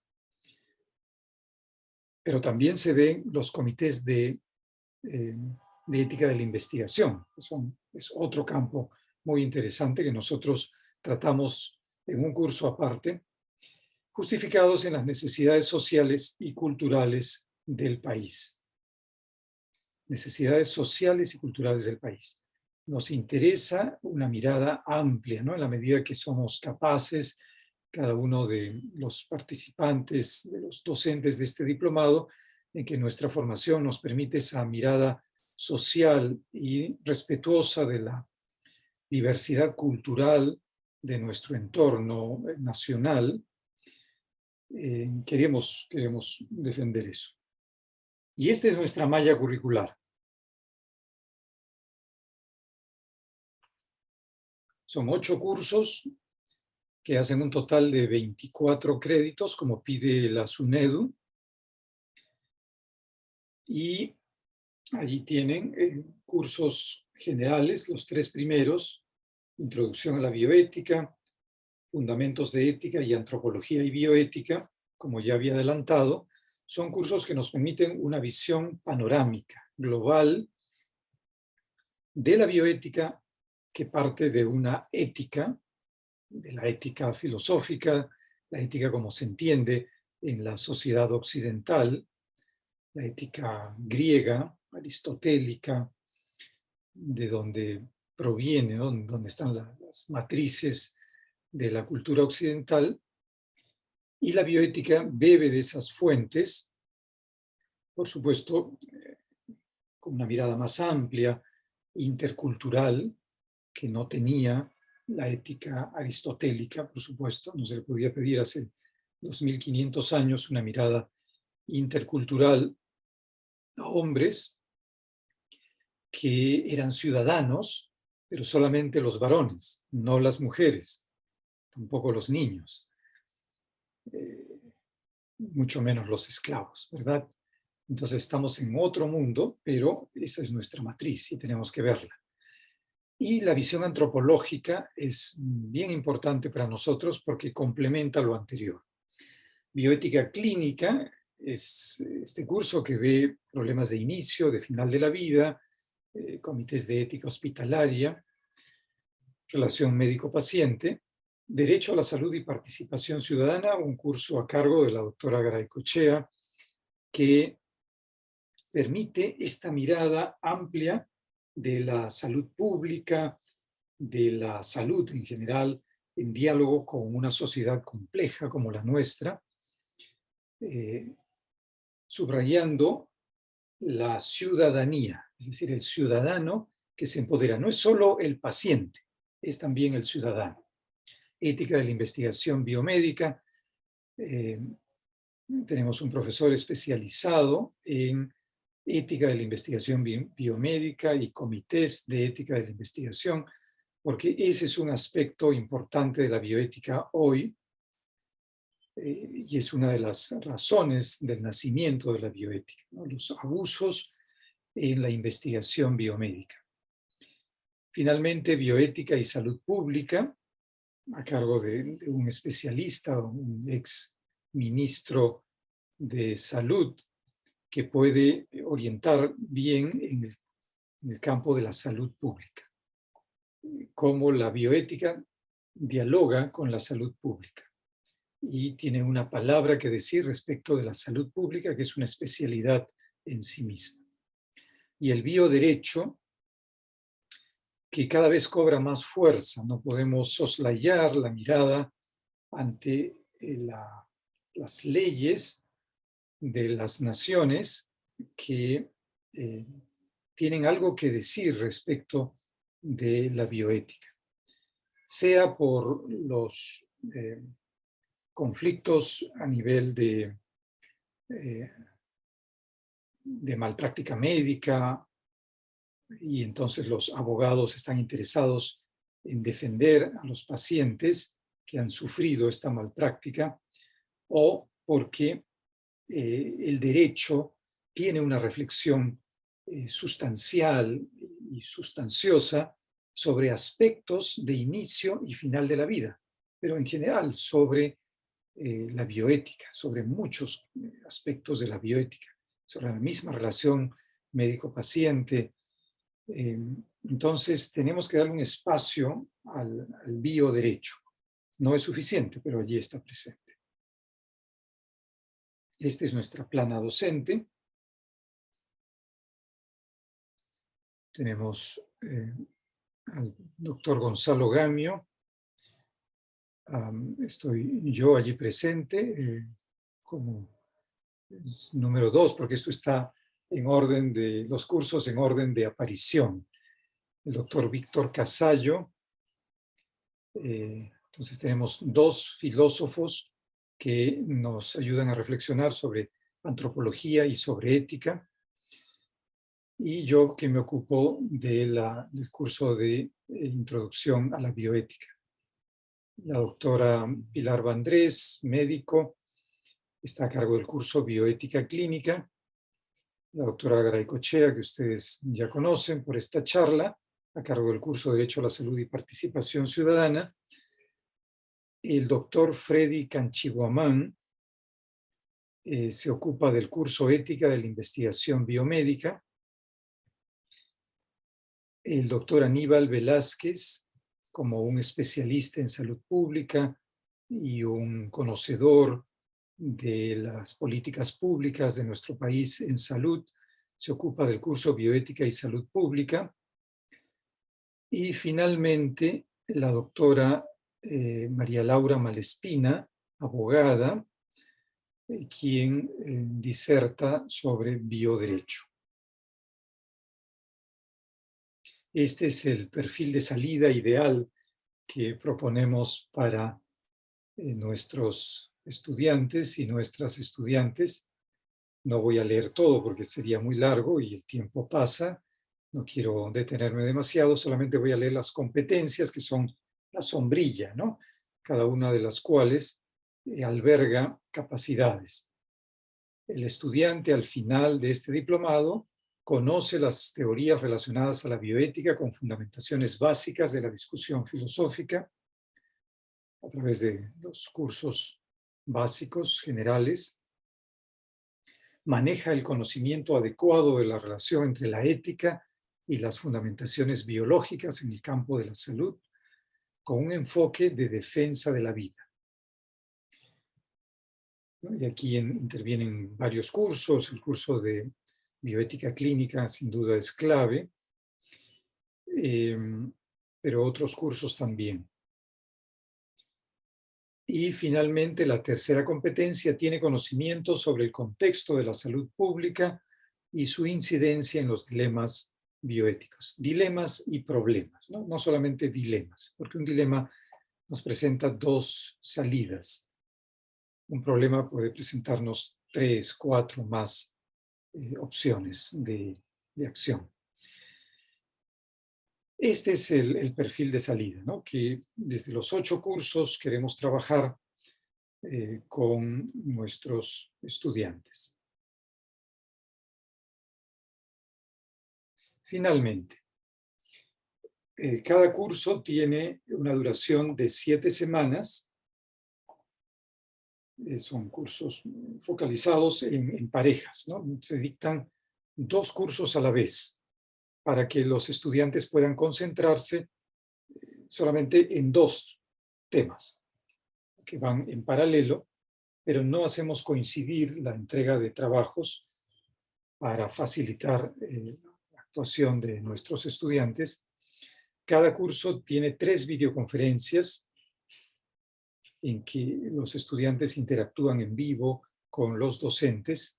B: pero también se ven los comités de ética de la investigación. Es otro campo muy interesante que nosotros tratamos en un curso aparte, justificados en las necesidades sociales y culturales del país. Necesidades sociales y culturales del país. Nos interesa una mirada amplia, ¿no? En la medida que somos capaces, cada uno de los participantes, de los docentes de este diplomado, en que nuestra formación nos permite esa mirada social y respetuosa de la diversidad cultural de nuestro entorno nacional. Queremos defender eso. Y esta es nuestra malla curricular. Son 8 cursos que hacen un total de 24 créditos, como pide la SUNEDU. Y allí tienen cursos generales, los 3 primeros, Introducción a la Bioética, Fundamentos de Ética y Antropología y Bioética, como ya había adelantado. Son cursos que nos permiten una visión panorámica, global, de la bioética, que parte de una ética, de la ética filosófica, la ética como se entiende en la sociedad occidental, la ética griega, aristotélica, de donde proviene, ¿no? Donde están las matrices de la cultura occidental, y la bioética bebe de esas fuentes, por supuesto, con una mirada más amplia, intercultural, que no tenía la ética aristotélica, por supuesto. No se le podía pedir hace 2500 años una mirada intercultural a hombres que eran ciudadanos, pero solamente los varones, no las mujeres, tampoco los niños, mucho menos los esclavos, ¿verdad? Entonces estamos en otro mundo, pero esa es nuestra matriz y tenemos que verla. Y la visión antropológica es bien importante para nosotros porque complementa lo anterior. Bioética clínica es este curso que ve problemas de inicio, de final de la vida, comités de ética hospitalaria, relación médico-paciente, derecho a la salud y participación ciudadana, un curso a cargo de la doctora Garaycochea, que permite esta mirada amplia de la salud pública, de la salud en general, en diálogo con una sociedad compleja como la nuestra, subrayando la ciudadanía, es decir, el ciudadano que se empodera. No es solo el paciente, es también el ciudadano. Ética de la investigación biomédica. Tenemos un profesor especializado en ética de la investigación biomédica y comités de ética de la investigación, porque ese es un aspecto importante de la bioética hoy, y es una de las razones del nacimiento de la bioética, ¿no? Los abusos en la investigación biomédica. Finalmente, bioética y salud pública, a cargo de un especialista, un ex ministro de salud, que puede orientar bien en el campo de la salud pública, cómo la bioética dialoga con la salud pública y tiene una palabra que decir respecto de la salud pública, que es una especialidad en sí misma. Y el bioderecho, que cada vez cobra más fuerza. No podemos soslayar la mirada ante las leyes de las naciones que tienen algo que decir respecto de la bioética, sea por los conflictos a nivel de malpráctica médica, y entonces los abogados están interesados en defender a los pacientes que han sufrido esta malpráctica, o porque el derecho tiene una reflexión sustancial y sustanciosa sobre aspectos de inicio y final de la vida, pero en general sobre la bioética, sobre muchos aspectos de la bioética, sobre la misma relación médico-paciente. Entonces, tenemos que darle un espacio al bioderecho. No es suficiente, pero allí está presente. Esta es nuestra plana docente. Tenemos al doctor Gonzalo Gamio. Estoy yo allí presente como número 2, porque esto está en orden de los cursos, en orden de aparición. El doctor Víctor Casallo. Entonces tenemos 2 filósofos que nos ayudan a reflexionar sobre antropología y sobre ética. Y yo que me ocupo del curso de introducción a la bioética. La doctora Pilar Vandrés, médico, está a cargo del curso Bioética Clínica. La doctora Garaycochea, que ustedes ya conocen por esta charla, a cargo del curso Derecho a la Salud y Participación Ciudadana. El doctor Freddy Canchiguamán se ocupa del curso Ética de la Investigación Biomédica. El doctor Aníbal Velázquez, como un especialista en salud pública y un conocedor de las políticas públicas de nuestro país en salud, se ocupa del curso Bioética y Salud Pública. Y finalmente, la doctora María Laura Malespina, abogada, quien diserta sobre bioderecho. Este es el perfil de salida ideal que proponemos para nuestros estudiantes y nuestras estudiantes. No voy a leer todo porque sería muy largo y el tiempo pasa. No quiero detenerme demasiado, solamente voy a leer las competencias que son la sombrilla, ¿no? Cada una de las cuales alberga capacidades. El estudiante al final de este diplomado conoce las teorías relacionadas a la bioética con fundamentaciones básicas de la discusión filosófica a través de los cursos básicos generales. Maneja el conocimiento adecuado de la relación entre la ética y las fundamentaciones biológicas en el campo de la salud, con un enfoque de defensa de la vida. Y aquí intervienen varios cursos. El curso de bioética clínica sin duda es clave, pero otros cursos también. Y finalmente, la tercera competencia tiene conocimiento sobre el contexto de la salud pública y su incidencia en los dilemas bioéticos. Dilemas y problemas, ¿no? No solamente dilemas, porque un dilema nos presenta 2 salidas. Un problema puede presentarnos 3, 4 más opciones de acción. Este es el perfil de salida, ¿no? Que desde los 8 cursos queremos trabajar con nuestros estudiantes. Finalmente, cada curso tiene una duración de 7 semanas. Son cursos focalizados en parejas, ¿no? Se dictan 2 cursos a la vez para que los estudiantes puedan concentrarse solamente en 2 temas que van en paralelo, pero no hacemos coincidir la entrega de trabajos para facilitar la actuación de nuestros estudiantes. Cada curso tiene 3 videoconferencias en que los estudiantes interactúan en vivo con los docentes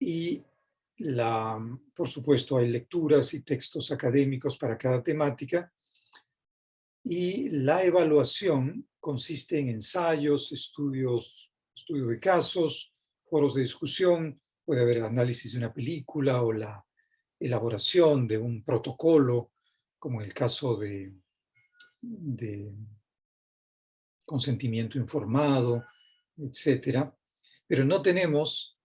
B: y por supuesto hay lecturas y textos académicos para cada temática y la evaluación consiste en ensayos, estudio de casos, foros de discusión, puede haber análisis de una película o la elaboración de un protocolo, como en el caso de consentimiento informado, etcétera. Pero no tenemos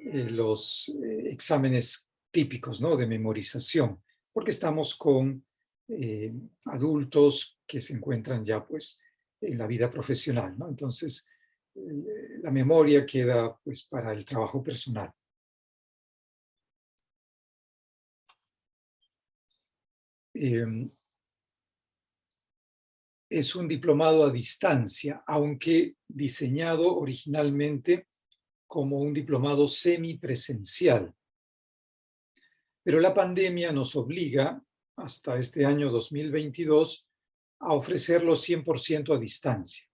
B: los exámenes típicos, ¿no? De memorización, porque estamos con adultos que se encuentran ya pues en la vida profesional, ¿no? Entonces, la memoria queda pues para el trabajo personal. Es un diplomado a distancia, aunque diseñado originalmente como un diplomado semipresencial. Pero la pandemia nos obliga, hasta este año 2022, a ofrecerlo 100% a distancia.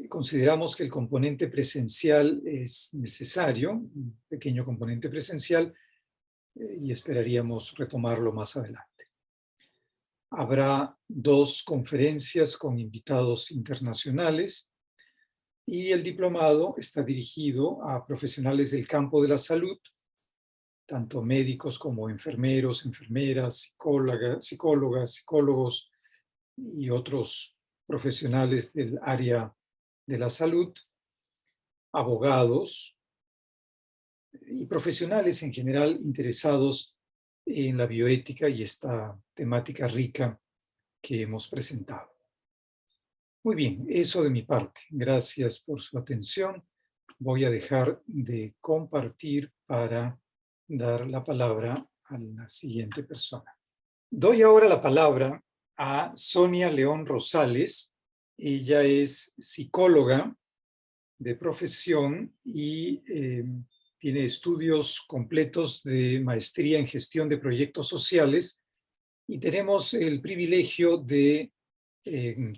B: Consideramos que el componente presencial es necesario, un pequeño componente presencial, y esperaríamos retomarlo más adelante. Habrá 2 conferencias con invitados internacionales y el diplomado está dirigido a profesionales del campo de la salud, tanto médicos como enfermeros, enfermeras, psicólogas, psicólogos y otros profesionales del área de la salud, abogados y profesionales en general interesados en la bioética y esta temática rica que hemos presentado. Muy bien, eso de mi parte. Gracias por su atención. Voy a dejar de compartir para dar la palabra a la siguiente persona. Doy ahora la palabra a Sonia León Rosales. Ella es psicóloga de profesión y tiene estudios completos de maestría en gestión de proyectos sociales y tenemos el privilegio de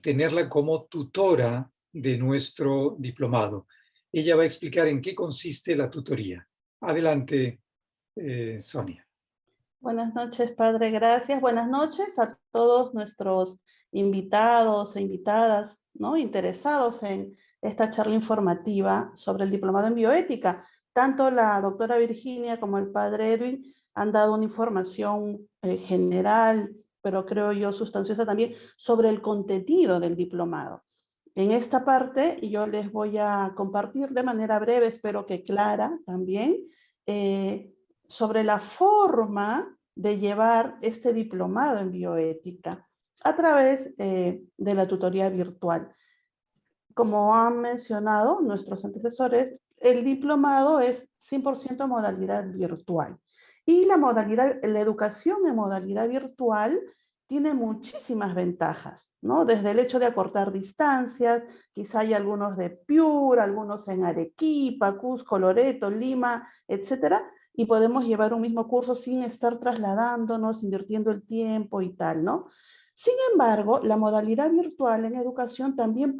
B: tenerla como tutora de nuestro diplomado. Ella va a explicar en qué consiste la tutoría. Adelante, Sonia.
D: Buenas noches, padre, gracias. Buenas noches a todos nuestros invitados e invitadas, ¿no?, interesados en esta charla informativa sobre el diplomado en bioética. Tanto la doctora Virginia como el padre Edwin han dado una información general, pero creo yo sustanciosa también, sobre el contenido del diplomado. En esta parte yo les voy a compartir de manera breve, espero que clara también, sobre la forma de llevar este diplomado en bioética a través de la tutoría virtual. Como han mencionado nuestros antecesores, el diplomado es 100% modalidad virtual. Y la educación en modalidad virtual tiene muchísimas ventajas, ¿no? Desde el hecho de acortar distancias, quizá hay algunos de Piura, algunos en Arequipa, Cusco, Loreto, Lima, etcétera, y podemos llevar un mismo curso sin estar trasladándonos, invirtiendo el tiempo y tal, ¿no? Sin embargo, la modalidad virtual en educación también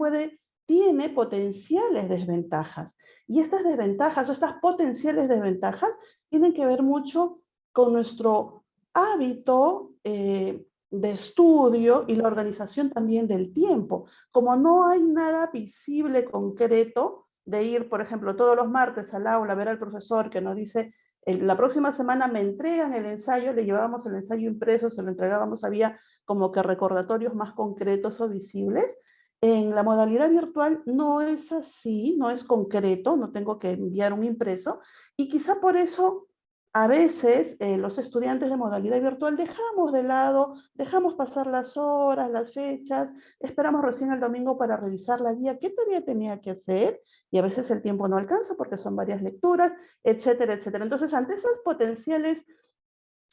D: tiene potenciales desventajas. Y estas desventajas o estas potenciales desventajas tienen que ver mucho con nuestro hábito de estudio y la organización también del tiempo. Como no hay nada visible, concreto, de ir, por ejemplo, todos los martes al aula a ver al profesor que nos dice, la próxima semana me entregan el ensayo, le llevábamos el ensayo impreso, se lo entregábamos, había como que recordatorios más concretos o visibles. En la modalidad virtual no es así, no es concreto, no tengo que enviar un impreso, y quizá por eso a veces los estudiantes de modalidad virtual dejamos de lado, dejamos pasar las horas, las fechas, esperamos recién el domingo para revisar la guía, qué tarea tenía que hacer, y a veces el tiempo no alcanza porque son varias lecturas, etcétera, etcétera. Entonces, ante esas potenciales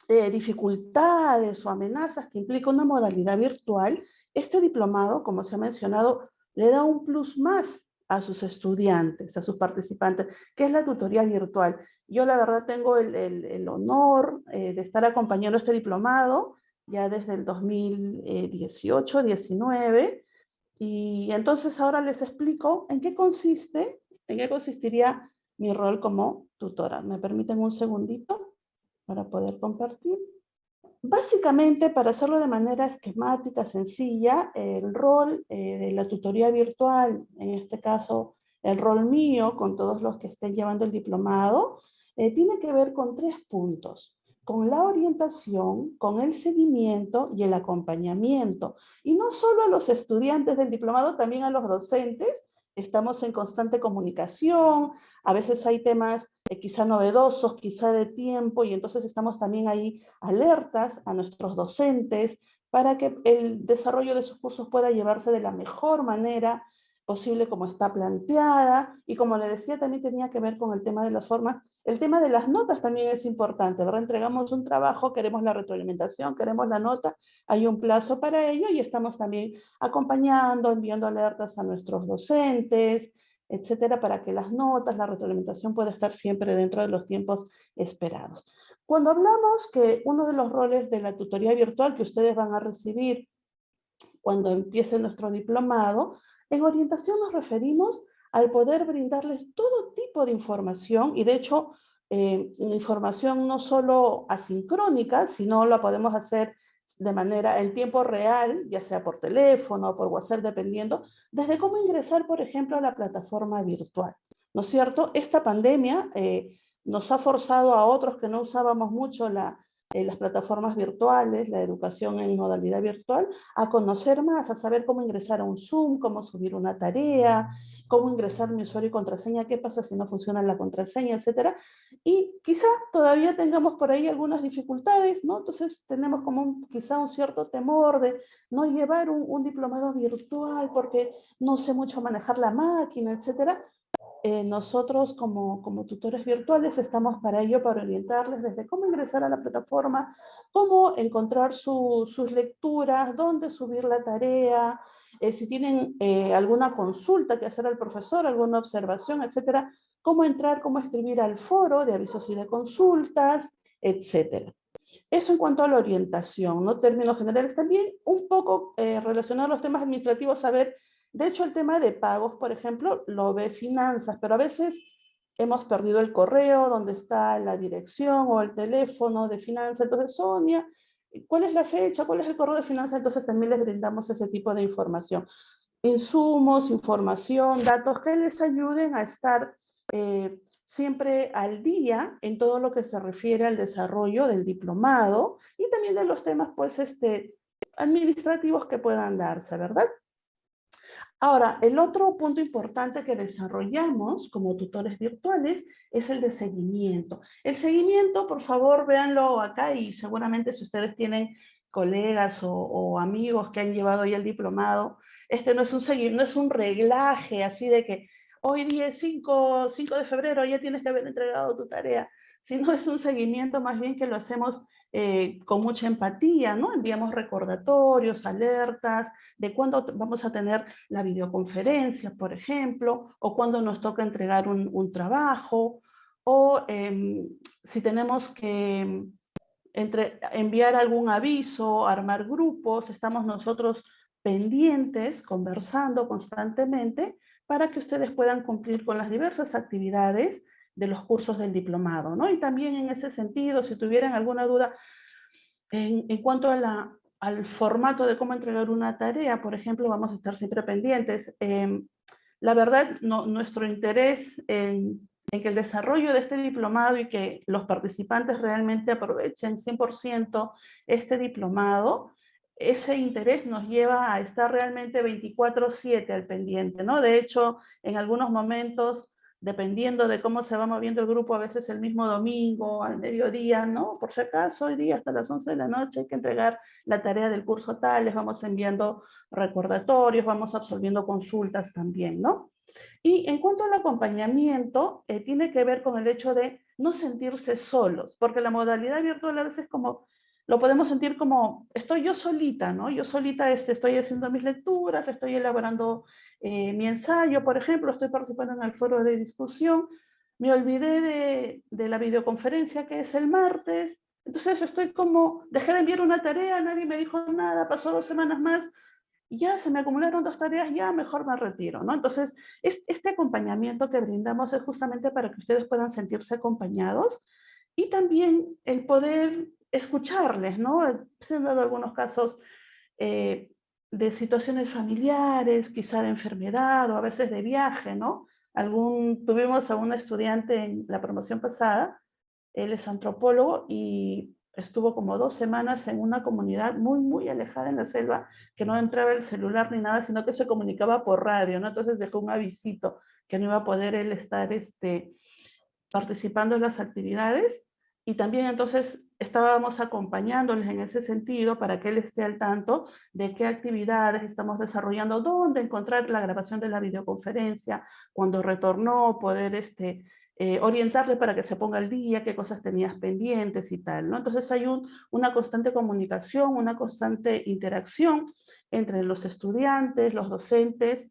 D: dificultades o amenazas que implica una modalidad virtual, este diplomado, como se ha mencionado, le da un plus más a sus estudiantes, a sus participantes, que es la tutoría virtual. Yo la verdad tengo el honor de estar acompañando este diplomado ya desde el 2018-19, y entonces ahora les explico en qué consistiría mi rol como tutora. ¿Me permiten un segundito para poder compartir? Básicamente, para hacerlo de manera esquemática, sencilla, el rol de la tutoría virtual, en este caso el rol mío con todos los que estén llevando el diplomado, tiene que ver con 3 puntos: con la orientación, con el seguimiento y el acompañamiento. Y no solo a los estudiantes del diplomado, también a los docentes estamos en constante comunicación, a veces hay temas quizá novedosos, quizá de tiempo, y entonces estamos también ahí alertas a nuestros docentes para que el desarrollo de sus cursos pueda llevarse de la mejor manera posible como está planteada, y como le decía, también tenía que ver con el tema de las formas. El tema de las notas también es importante, ¿verdad? Entregamos un trabajo, queremos la retroalimentación, queremos la nota, hay un plazo para ello y estamos también acompañando, enviando alertas a nuestros docentes, etcétera, para que las notas, la retroalimentación pueda estar siempre dentro de los tiempos esperados. Cuando hablamos que uno de los roles de la tutoría virtual que ustedes van a recibir cuando empiece nuestro diplomado, en orientación nos referimos al poder brindarles todo tipo de información, y de hecho, información no solo asincrónica, sino la podemos hacer de manera en tiempo real, ya sea por teléfono o por WhatsApp, dependiendo, desde cómo ingresar, por ejemplo, a la plataforma virtual. ¿No es cierto? Esta pandemia nos ha forzado a otros que no usábamos mucho las plataformas virtuales, la educación en modalidad virtual, a conocer más, a saber cómo ingresar a un Zoom, cómo subir una tarea, cómo ingresar mi usuario y contraseña, qué pasa si no funciona la contraseña, etcétera. Y quizá todavía tengamos por ahí algunas dificultades, ¿no? Entonces tenemos como quizá un cierto temor de no llevar un diplomado virtual porque no sé mucho manejar la máquina, etcétera. Nosotros como tutores virtuales estamos para ello, para orientarles desde cómo ingresar a la plataforma, cómo encontrar sus lecturas, dónde subir la tarea, si tienen alguna consulta que hacer al profesor, alguna observación, etcétera, cómo entrar, cómo escribir al foro de avisos y de consultas, etcétera. Eso en cuanto a la orientación, ¿no? Términos generales también, un poco relacionado a los temas administrativos, saber. De hecho, el tema de pagos, por ejemplo, lo ve finanzas, pero a veces hemos perdido el correo donde está la dirección o el teléfono de finanzas. Entonces, Sonia, ¿cuál es la fecha? ¿Cuál es el correo de finanzas? Entonces también les brindamos ese tipo de información. Insumos, información, datos que les ayuden a estar siempre al día en todo lo que se refiere al desarrollo del diplomado y también de los temas pues, administrativos que puedan darse, ¿verdad? Ahora, el otro punto importante que desarrollamos como tutores virtuales es el de seguimiento. El seguimiento, por favor, véanlo acá y seguramente si ustedes tienen colegas o amigos que han llevado ya el diplomado, no es un seguimiento, no es un reglaje así de que hoy día es 5 de febrero, ya tienes que haber entregado tu tarea, sino es un seguimiento más bien que lo hacemos con mucha empatía, ¿no? Enviamos recordatorios, alertas, de cuándo vamos a tener la videoconferencia, por ejemplo, o cuándo nos toca entregar un trabajo, o si tenemos que enviar algún aviso, armar grupos, estamos nosotros pendientes, conversando constantemente, para que ustedes puedan cumplir con las diversas actividades de los cursos del diplomado, ¿no? Y también en ese sentido, si tuvieran alguna duda en cuanto al formato de cómo entregar una tarea, por ejemplo, vamos a estar siempre pendientes. La verdad, nuestro interés en que el desarrollo de este diplomado y que los participantes realmente aprovechen 100% este diplomado, ese interés nos lleva a estar realmente 24/7 al pendiente, ¿no? De hecho, en algunos momentos, dependiendo de cómo se va moviendo el grupo, a veces el mismo domingo, al mediodía, ¿no? Por si acaso, hoy día hasta las 11 de la noche hay que entregar la tarea del curso tal, les vamos enviando recordatorios, vamos absolviendo consultas también, ¿no? Y en cuanto al acompañamiento, tiene que ver con el hecho de no sentirse solos, porque la modalidad virtual a veces como lo podemos sentir como, estoy yo solita, ¿no? Yo solita estoy haciendo mis lecturas, estoy elaborando mi ensayo, por ejemplo, estoy participando en el foro de discusión, me olvidé de la videoconferencia que es el martes, entonces estoy como, dejé de enviar una tarea, nadie me dijo nada, pasó 2 semanas más, ya se me acumularon 2 tareas, ya mejor me retiro, ¿no? Entonces, este acompañamiento que brindamos es justamente para que ustedes puedan sentirse acompañados y también el poder escucharles, ¿no? Se han dado algunos casos de situaciones familiares, quizá de enfermedad o a veces de viaje, ¿no? Tuvimos a una estudiante en la promoción pasada, él es antropólogo y estuvo como 2 semanas en una comunidad muy, muy alejada en la selva, que no entraba el celular ni nada, sino que se comunicaba por radio, ¿no? Entonces dejó un avisito que no iba a poder él estar participando en las actividades, y también entonces estábamos acompañándoles en ese sentido para que él esté al tanto de qué actividades estamos desarrollando, dónde encontrar la grabación de la videoconferencia, cuando retornó, poder orientarle para que se ponga al día, qué cosas tenías pendientes y tal, ¿no? Entonces hay una constante comunicación, una constante interacción entre los estudiantes, los docentes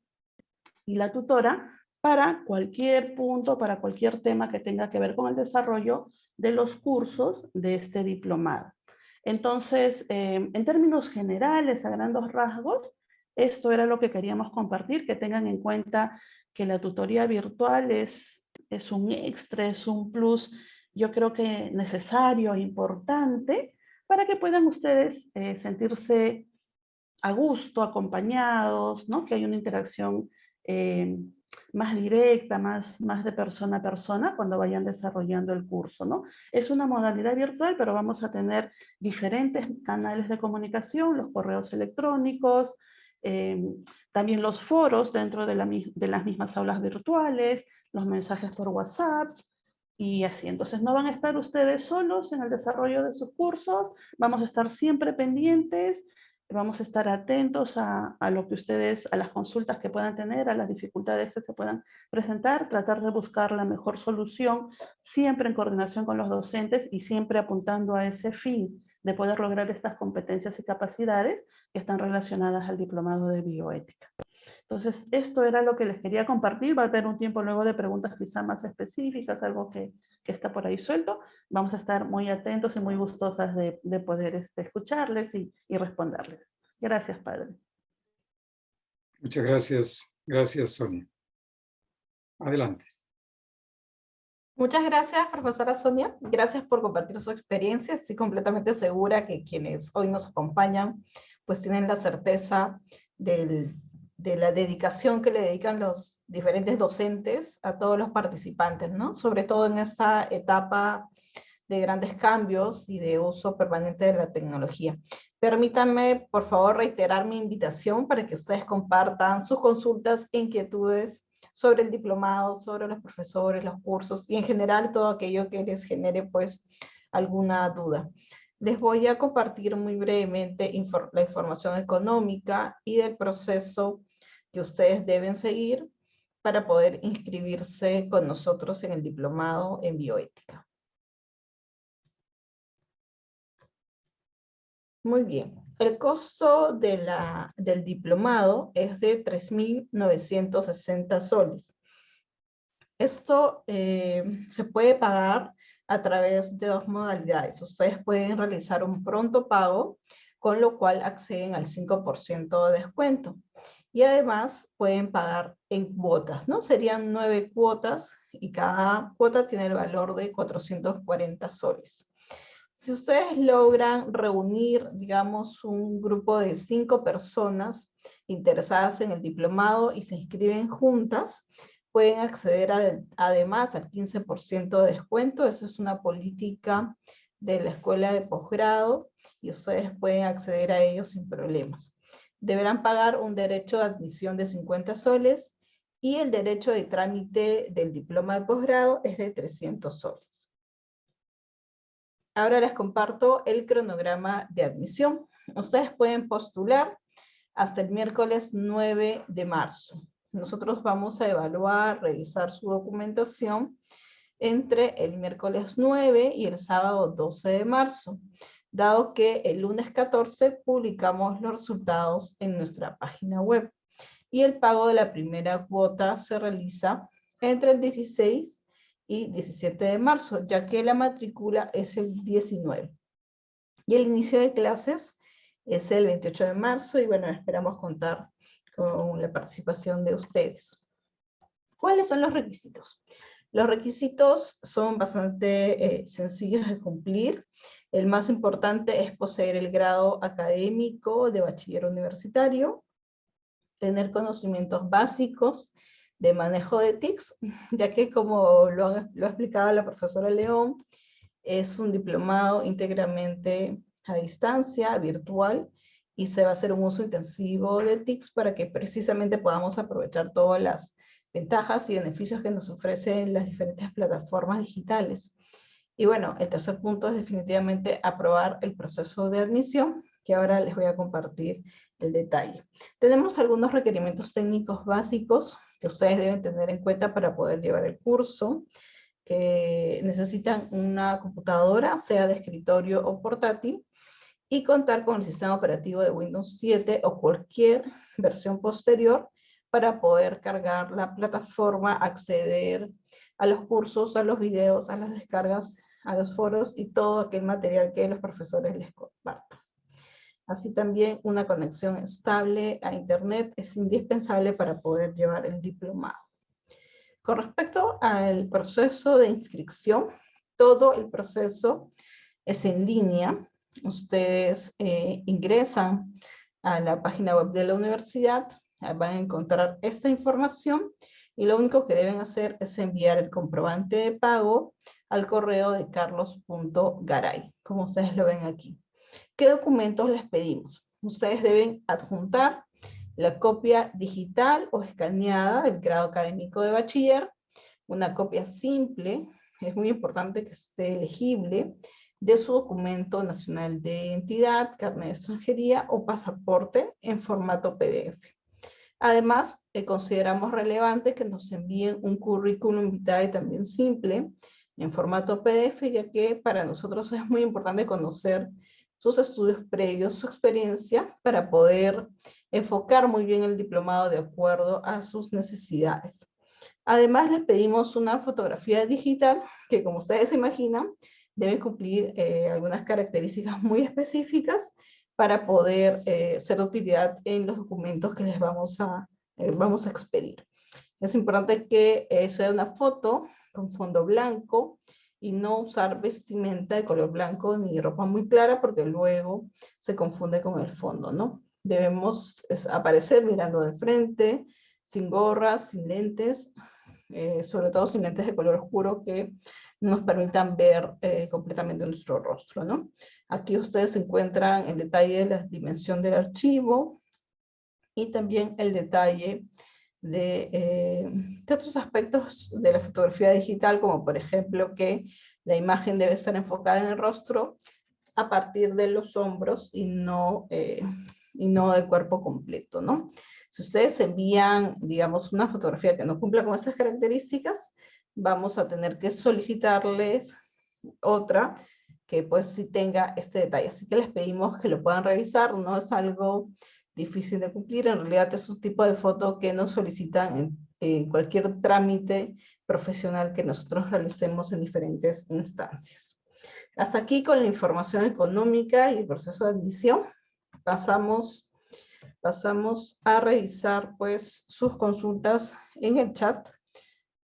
D: y la tutora para cualquier punto, para cualquier tema que tenga que ver con el desarrollo de los cursos de este diplomado. Entonces, en términos generales, a grandes rasgos, esto era lo que queríamos compartir, que tengan en cuenta que la tutoría virtual es un extra, es un plus, yo creo que necesario, importante, para que puedan ustedes sentirse a gusto, acompañados, ¿no? Que hay una interacción más directa, más de persona a persona cuando vayan desarrollando el curso, ¿no? Es una modalidad virtual, pero vamos a tener diferentes canales de comunicación, los correos electrónicos, también los foros dentro de las mismas aulas virtuales, los mensajes por WhatsApp, y así. Entonces no van a estar ustedes solos en el desarrollo de sus cursos, vamos a estar siempre pendientes, vamos a estar atentos a lo que ustedes, a las consultas que puedan tener, a las dificultades que se puedan presentar, tratar de buscar la mejor solución, siempre en coordinación con los docentes y siempre apuntando a ese fin de poder lograr estas competencias y capacidades que están relacionadas al diplomado de bioética. Entonces, esto era lo que les quería compartir. Va a haber un tiempo luego de preguntas quizá más específicas, algo que está por ahí suelto. Vamos a estar muy atentos y muy gustosas de poder escucharles y responderles. Gracias, padre.
B: Muchas gracias. Gracias, Sonia. Adelante.
A: Muchas gracias, profesora Sonia. Gracias por compartir su experiencia. Estoy completamente segura que quienes hoy nos acompañan pues tienen la certeza de la dedicación que le dedican los diferentes docentes a todos los participantes, ¿no? Sobre todo en esta etapa de grandes cambios y de uso permanente de la tecnología. Permítanme, por favor, reiterar mi invitación para que ustedes compartan sus consultas e inquietudes sobre el diplomado, sobre los profesores, los cursos y en general todo aquello que les genere pues alguna duda. Les voy a compartir muy brevemente la información económica y del proceso que ustedes deben seguir para poder inscribirse con nosotros en el diplomado en bioética. Muy bien. El costo del diplomado es de 3.960 soles. Esto se puede pagar a través de dos modalidades. Ustedes pueden realizar un pronto pago, con lo cual acceden al 5% de descuento. Y además pueden pagar en cuotas, ¿no? Serían 9 cuotas y cada cuota tiene el valor de 440 soles. Si ustedes logran reunir, digamos, un grupo de 5 personas interesadas en el diplomado y se inscriben juntas, pueden acceder además al 15% de descuento. Eso es una política de la escuela de posgrado y ustedes pueden acceder a ello sin problemas. Deberán pagar un derecho de admisión de 50 soles y el derecho de trámite del diploma de posgrado es de 300 soles. Ahora les comparto el cronograma de admisión. Ustedes pueden postular hasta el miércoles 9 de marzo. Nosotros vamos a evaluar, revisar su documentación entre el miércoles 9 y el sábado 12 de marzo, dado que el lunes 14 publicamos los resultados en nuestra página web. Y el pago de la primera cuota se realiza entre el 16 y 17 de marzo, ya que la matrícula es el 19. Y el inicio de clases es el 28 de marzo, y bueno, esperamos contar con la participación de ustedes. ¿Cuáles son los requisitos? Los requisitos son bastante sencillos de cumplir. El más importante es poseer el grado académico de bachiller universitario, tener conocimientos básicos de manejo de TICs, ya que como lo ha explicado la profesora León, Es un diplomado íntegramente a distancia, virtual, y se va a hacer un uso intensivo de TICS para que precisamente podamos aprovechar todas las ventajas y beneficios que nos ofrecen las diferentes plataformas digitales. Y bueno, el tercer punto es definitivamente aprobar el proceso de admisión, que ahora les voy a compartir el detalle. Tenemos algunos requerimientos técnicos básicos que ustedes deben tener en cuenta para poder llevar el curso, que necesitan una computadora, sea de escritorio o portátil, y contar con el sistema operativo de Windows 7 o cualquier versión posterior para poder cargar la plataforma, acceder a los cursos, a los videos, a las descargas, a los foros y todo aquel material que los profesores les compartan. Así también una conexión estable a Internet es indispensable para poder llevar el diplomado. Con respecto al proceso de inscripción, todo el proceso es en línea. Ustedes ingresan a la página web de la universidad, van a encontrar esta información y lo único que deben hacer es enviar el comprobante de pago al correo de carlos.garay, como ustedes lo ven aquí. ¿Qué documentos les pedimos? Ustedes deben adjuntar la copia digital o escaneada del grado académico de bachiller, una copia simple, es muy importante que esté legible, de su documento nacional de identidad, carnet de extranjería o pasaporte en formato PDF. Además, consideramos relevante que nos envíen un currículum vitae también simple, en formato PDF, ya que para nosotros es muy importante conocer sus estudios previos, su experiencia, para poder enfocar muy bien el diplomado de acuerdo a sus necesidades. Además, les pedimos una fotografía digital que, como ustedes se imaginan, debe cumplir algunas características muy específicas para poder ser de utilidad en los documentos que les vamos a expedir. Es importante que sea una foto con fondo blanco y no usar vestimenta de color blanco ni ropa muy clara porque luego se confunde con el fondo, ¿no? Debemos aparecer mirando de frente, sin gorras, sin lentes, sobre todo sin lentes de color oscuro que nos permitan ver completamente nuestro rostro, ¿no? Aquí ustedes encuentran el detalle de la dimensión del archivo y también el detalle de otros aspectos de la fotografía digital, como por ejemplo que la imagen debe estar enfocada en el rostro a partir de los hombros y no del cuerpo completo, ¿no? Si ustedes envían, digamos, una fotografía que no cumpla con estas características, vamos a tener que solicitarles otra que pues sí tenga este detalle. Así que les pedimos que lo puedan revisar, no es algo difícil de cumplir, en realidad es un tipo de foto que nos solicitan en cualquier trámite profesional que nosotros realicemos en diferentes instancias. Hasta aquí con la información económica y el proceso de admisión. Pasamos a revisar pues sus consultas en el chat.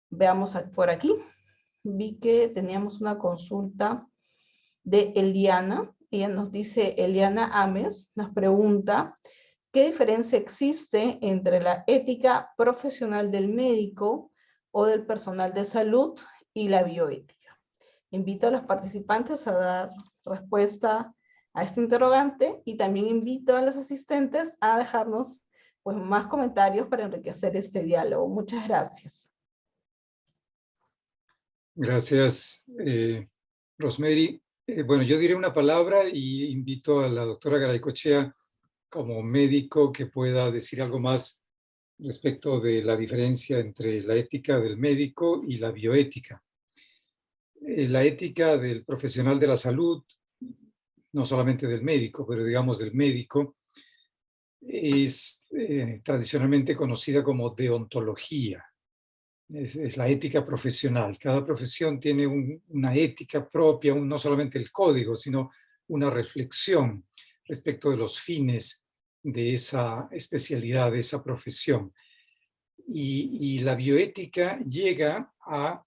A: Veamos por aquí. Vi que teníamos una consulta de Eliana. Ella nos dice, Eliana Ames nos pregunta, ¿qué diferencia existe entre la ética profesional del médico o del personal de salud y la bioética? Invito a los participantes a dar respuesta a este interrogante y también invito a los asistentes a dejarnos pues, más comentarios para enriquecer este diálogo. Muchas gracias.
B: Gracias, Rosemary. Bueno, yo diré una palabra y invito a la doctora Garaycochea como médico que pueda decir algo más respecto de la diferencia entre la ética del médico y la bioética. La ética del profesional de la salud, no solamente del médico, pero digamos del médico, es tradicionalmente conocida como deontología. Es la ética profesional. Cada profesión tiene una ética propia, no solamente el código, sino una reflexión respecto de los fines de esa especialidad, de esa profesión. Y la bioética llega a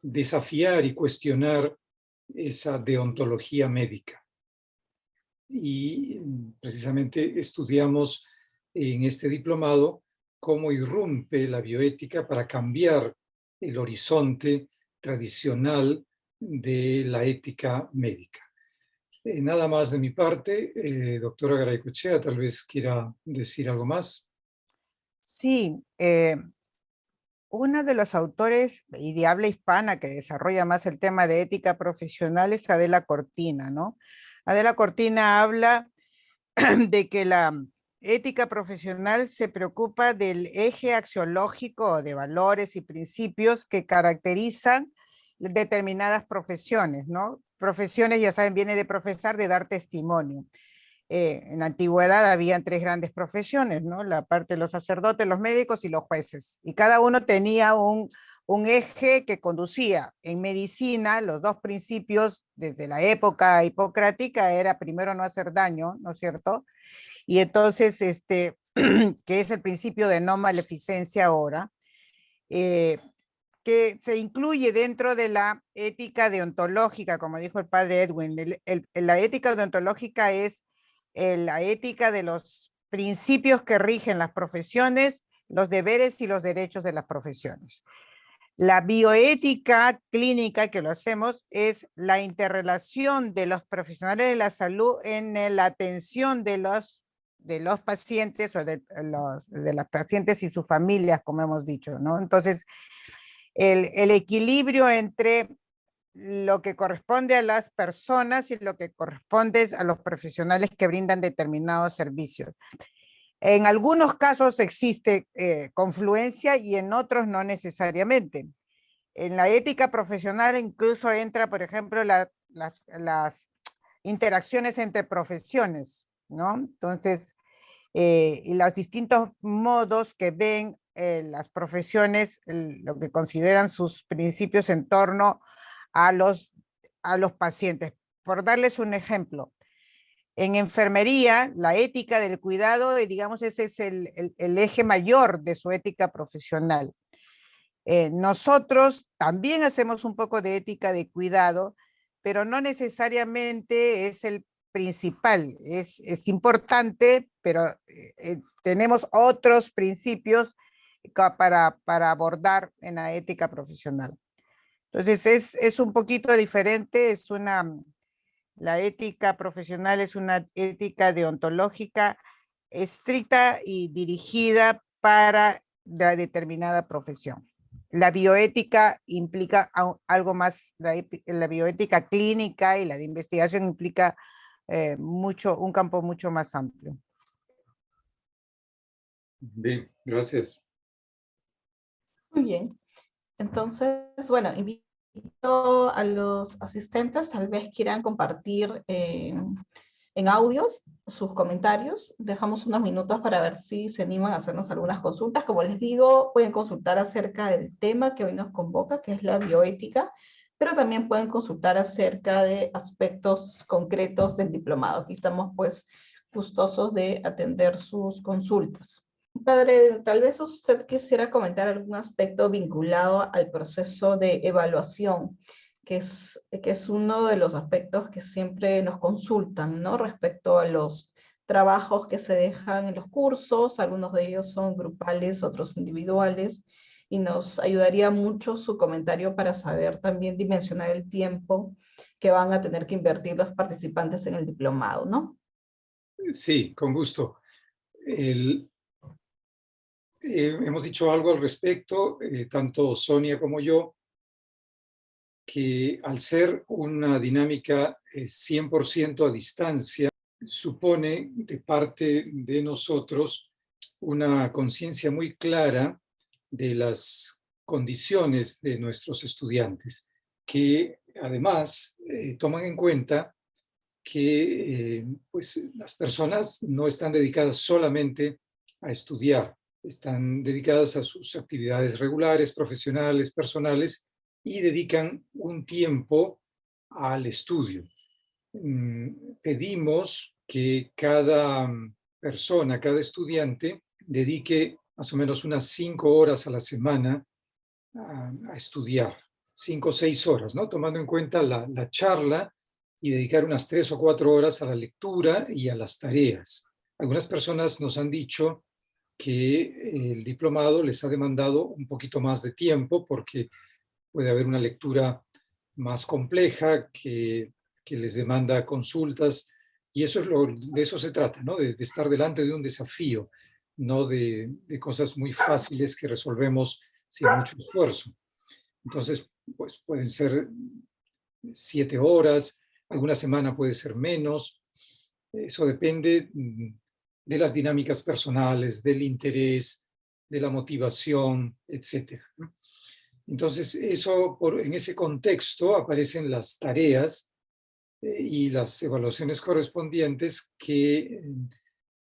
B: desafiar y cuestionar esa deontología médica. Y precisamente estudiamos en este diplomado cómo irrumpe la bioética para cambiar el horizonte tradicional de la ética médica. Nada más de mi parte. Doctora Garaycochea, tal vez quiera decir algo más.
C: Sí, uno de los autores y de habla hispana que desarrolla más el tema de ética profesional es Adela Cortina, ¿no? Adela Cortina habla de que la ética profesional se preocupa del eje axiológico de valores y principios que caracterizan determinadas profesiones, ¿no? Profesiones, ya saben, viene de profesar, de dar testimonio. En la antigüedad habían tres grandes profesiones, ¿no? La parte de los sacerdotes, los médicos y los jueces. Y cada uno tenía un eje que conducía. En medicina, los dos principios desde la época hipocrática era primero no hacer daño, ¿no es cierto? Y entonces, que es el principio de no maleficencia ahora, que se incluye dentro de la ética deontológica, como dijo el padre Edwin. La ética deontológica es la ética de los principios que rigen las profesiones, los deberes y los derechos de las profesiones. La bioética clínica, que lo hacemos, es la interrelación de los profesionales de la salud en la atención de los pacientes o de las pacientes y sus familias, como hemos dicho, ¿no? Entonces, el equilibrio entre lo que corresponde a las personas y lo que corresponde a los profesionales que brindan determinados servicios. En algunos casos existe confluencia y en otros no necesariamente. En la ética profesional incluso entra, por ejemplo, las interacciones entre profesiones, ¿no? Entonces, y los distintos modos que ven las profesiones, lo que consideran sus principios en torno a los pacientes. Por darles un ejemplo, en enfermería, la ética del cuidado, digamos, ese es el eje mayor de su ética profesional. Nosotros también hacemos un poco de ética de cuidado, pero no necesariamente es el principal. Es importante, pero tenemos otros principios para abordar en la ética profesional. Entonces es un poquito diferente, la ética profesional es una ética deontológica estricta y dirigida para la determinada profesión. La bioética implica algo más, la bioética clínica y la de investigación implica un campo mucho más amplio.
B: Bien, gracias.
A: Muy bien. Entonces, bueno, invito a los asistentes, tal vez quieran compartir en audios sus comentarios. Dejamos unos minutos para ver si se animan a hacernos algunas consultas. Como les digo, pueden consultar acerca del tema que hoy nos convoca, que es la bioética, pero también pueden consultar acerca de aspectos concretos del diplomado. Aquí estamos pues gustosos de atender sus consultas. Padre, tal vez usted quisiera comentar algún aspecto vinculado al proceso de evaluación, que es uno de los aspectos que siempre nos consultan, ¿no? Respecto a los trabajos que se dejan en los cursos, algunos de ellos son grupales, otros individuales, y nos ayudaría mucho su comentario para saber también dimensionar el tiempo que van a tener que invertir los participantes en el diplomado, ¿no?
B: Sí, con gusto. Hemos dicho algo al respecto, tanto Sonia como yo, que al ser una dinámica 100% a distancia, supone de parte de nosotros una conciencia muy clara de las condiciones de nuestros estudiantes, que además toman en cuenta que pues, las personas no están dedicadas solamente a estudiar, están dedicadas a sus actividades regulares, profesionales, personales, y dedican un tiempo al estudio. Pedimos que cada persona, cada estudiante, dedique más o menos unas 5 horas a la semana a estudiar, 5 o 6 horas, ¿no? Tomando en cuenta la charla y dedicar unas 3 o 4 horas a la lectura y a las tareas. Algunas personas nos han dicho que el diplomado les ha demandado un poquito más de tiempo porque puede haber una lectura más compleja, que les demanda consultas, y eso es de eso se trata, ¿no? De estar delante de un desafío, no de cosas muy fáciles que resolvemos sin mucho esfuerzo. Entonces, pues pueden ser 7 horas, alguna semana puede ser menos. Eso depende de las dinámicas personales, del interés, de la motivación, etc. Entonces, en ese contexto aparecen las tareas y las evaluaciones correspondientes que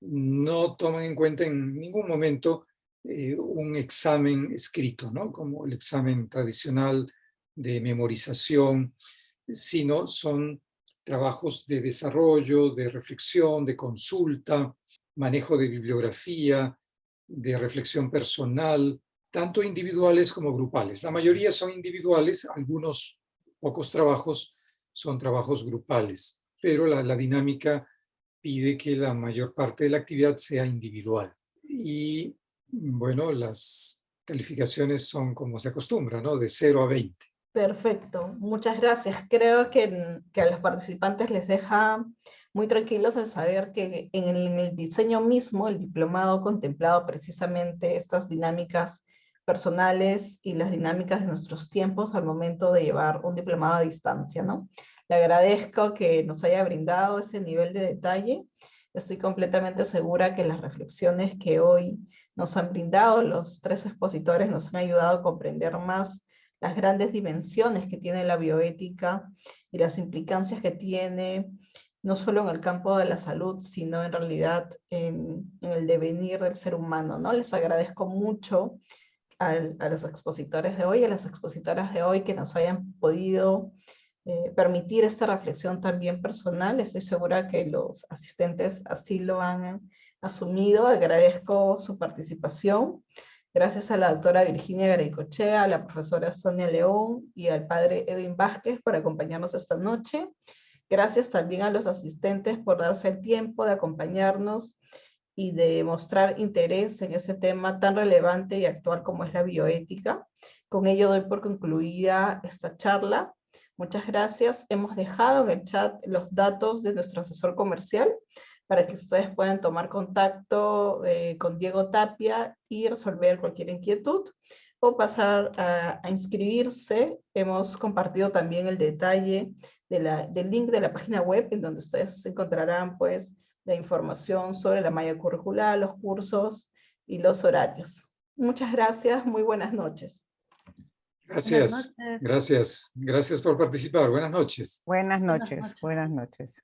B: no toman en cuenta en ningún momento un examen escrito, ¿no? Como el examen tradicional de memorización, sino son trabajos de desarrollo, de reflexión, de consulta, manejo de bibliografía, de reflexión personal, tanto individuales como grupales. La mayoría son individuales, algunos pocos trabajos son trabajos grupales, pero la dinámica pide que la mayor parte de la actividad sea individual. Y bueno, las calificaciones son como se acostumbra, ¿no? De 0 a 20.
A: Perfecto, muchas gracias. Creo que a los participantes les deja muy tranquilos el saber que en el diseño mismo, el diplomado contemplado precisamente estas dinámicas personales y las dinámicas de nuestros tiempos al momento de llevar un diplomado a distancia, ¿no? Le agradezco que nos haya brindado ese nivel de detalle. Estoy completamente segura que las reflexiones que hoy nos han brindado los 3 expositores nos han ayudado a comprender más las grandes dimensiones que tiene la bioética y las implicancias que tiene, no solo en el campo de la salud, sino en realidad en el devenir del ser humano, ¿no? Les agradezco mucho a los expositores de hoy, a las expositoras de hoy que nos hayan podido permitir esta reflexión también personal. Estoy segura que los asistentes así lo han asumido. Agradezco su participación. Gracias a la doctora Virginia Garaycochea, a la profesora Sonia León y al padre Edwin Vázquez por acompañarnos esta noche. Gracias también a los asistentes por darse el tiempo de acompañarnos y de mostrar interés en ese tema tan relevante y actual como es la bioética. Con ello doy por concluida esta charla. Muchas gracias. Hemos dejado en el chat los datos de nuestro asesor comercial para que ustedes puedan tomar contacto con Diego Tapia y resolver cualquier inquietud o pasar a inscribirse. Hemos compartido también el detalle del link de la página web en donde ustedes encontrarán pues la información sobre la malla curricular, los cursos y los horarios. Muchas gracias, muy buenas noches.
B: Gracias, gracias por participar. Buenas noches.
C: Buenas noches, buenas noches.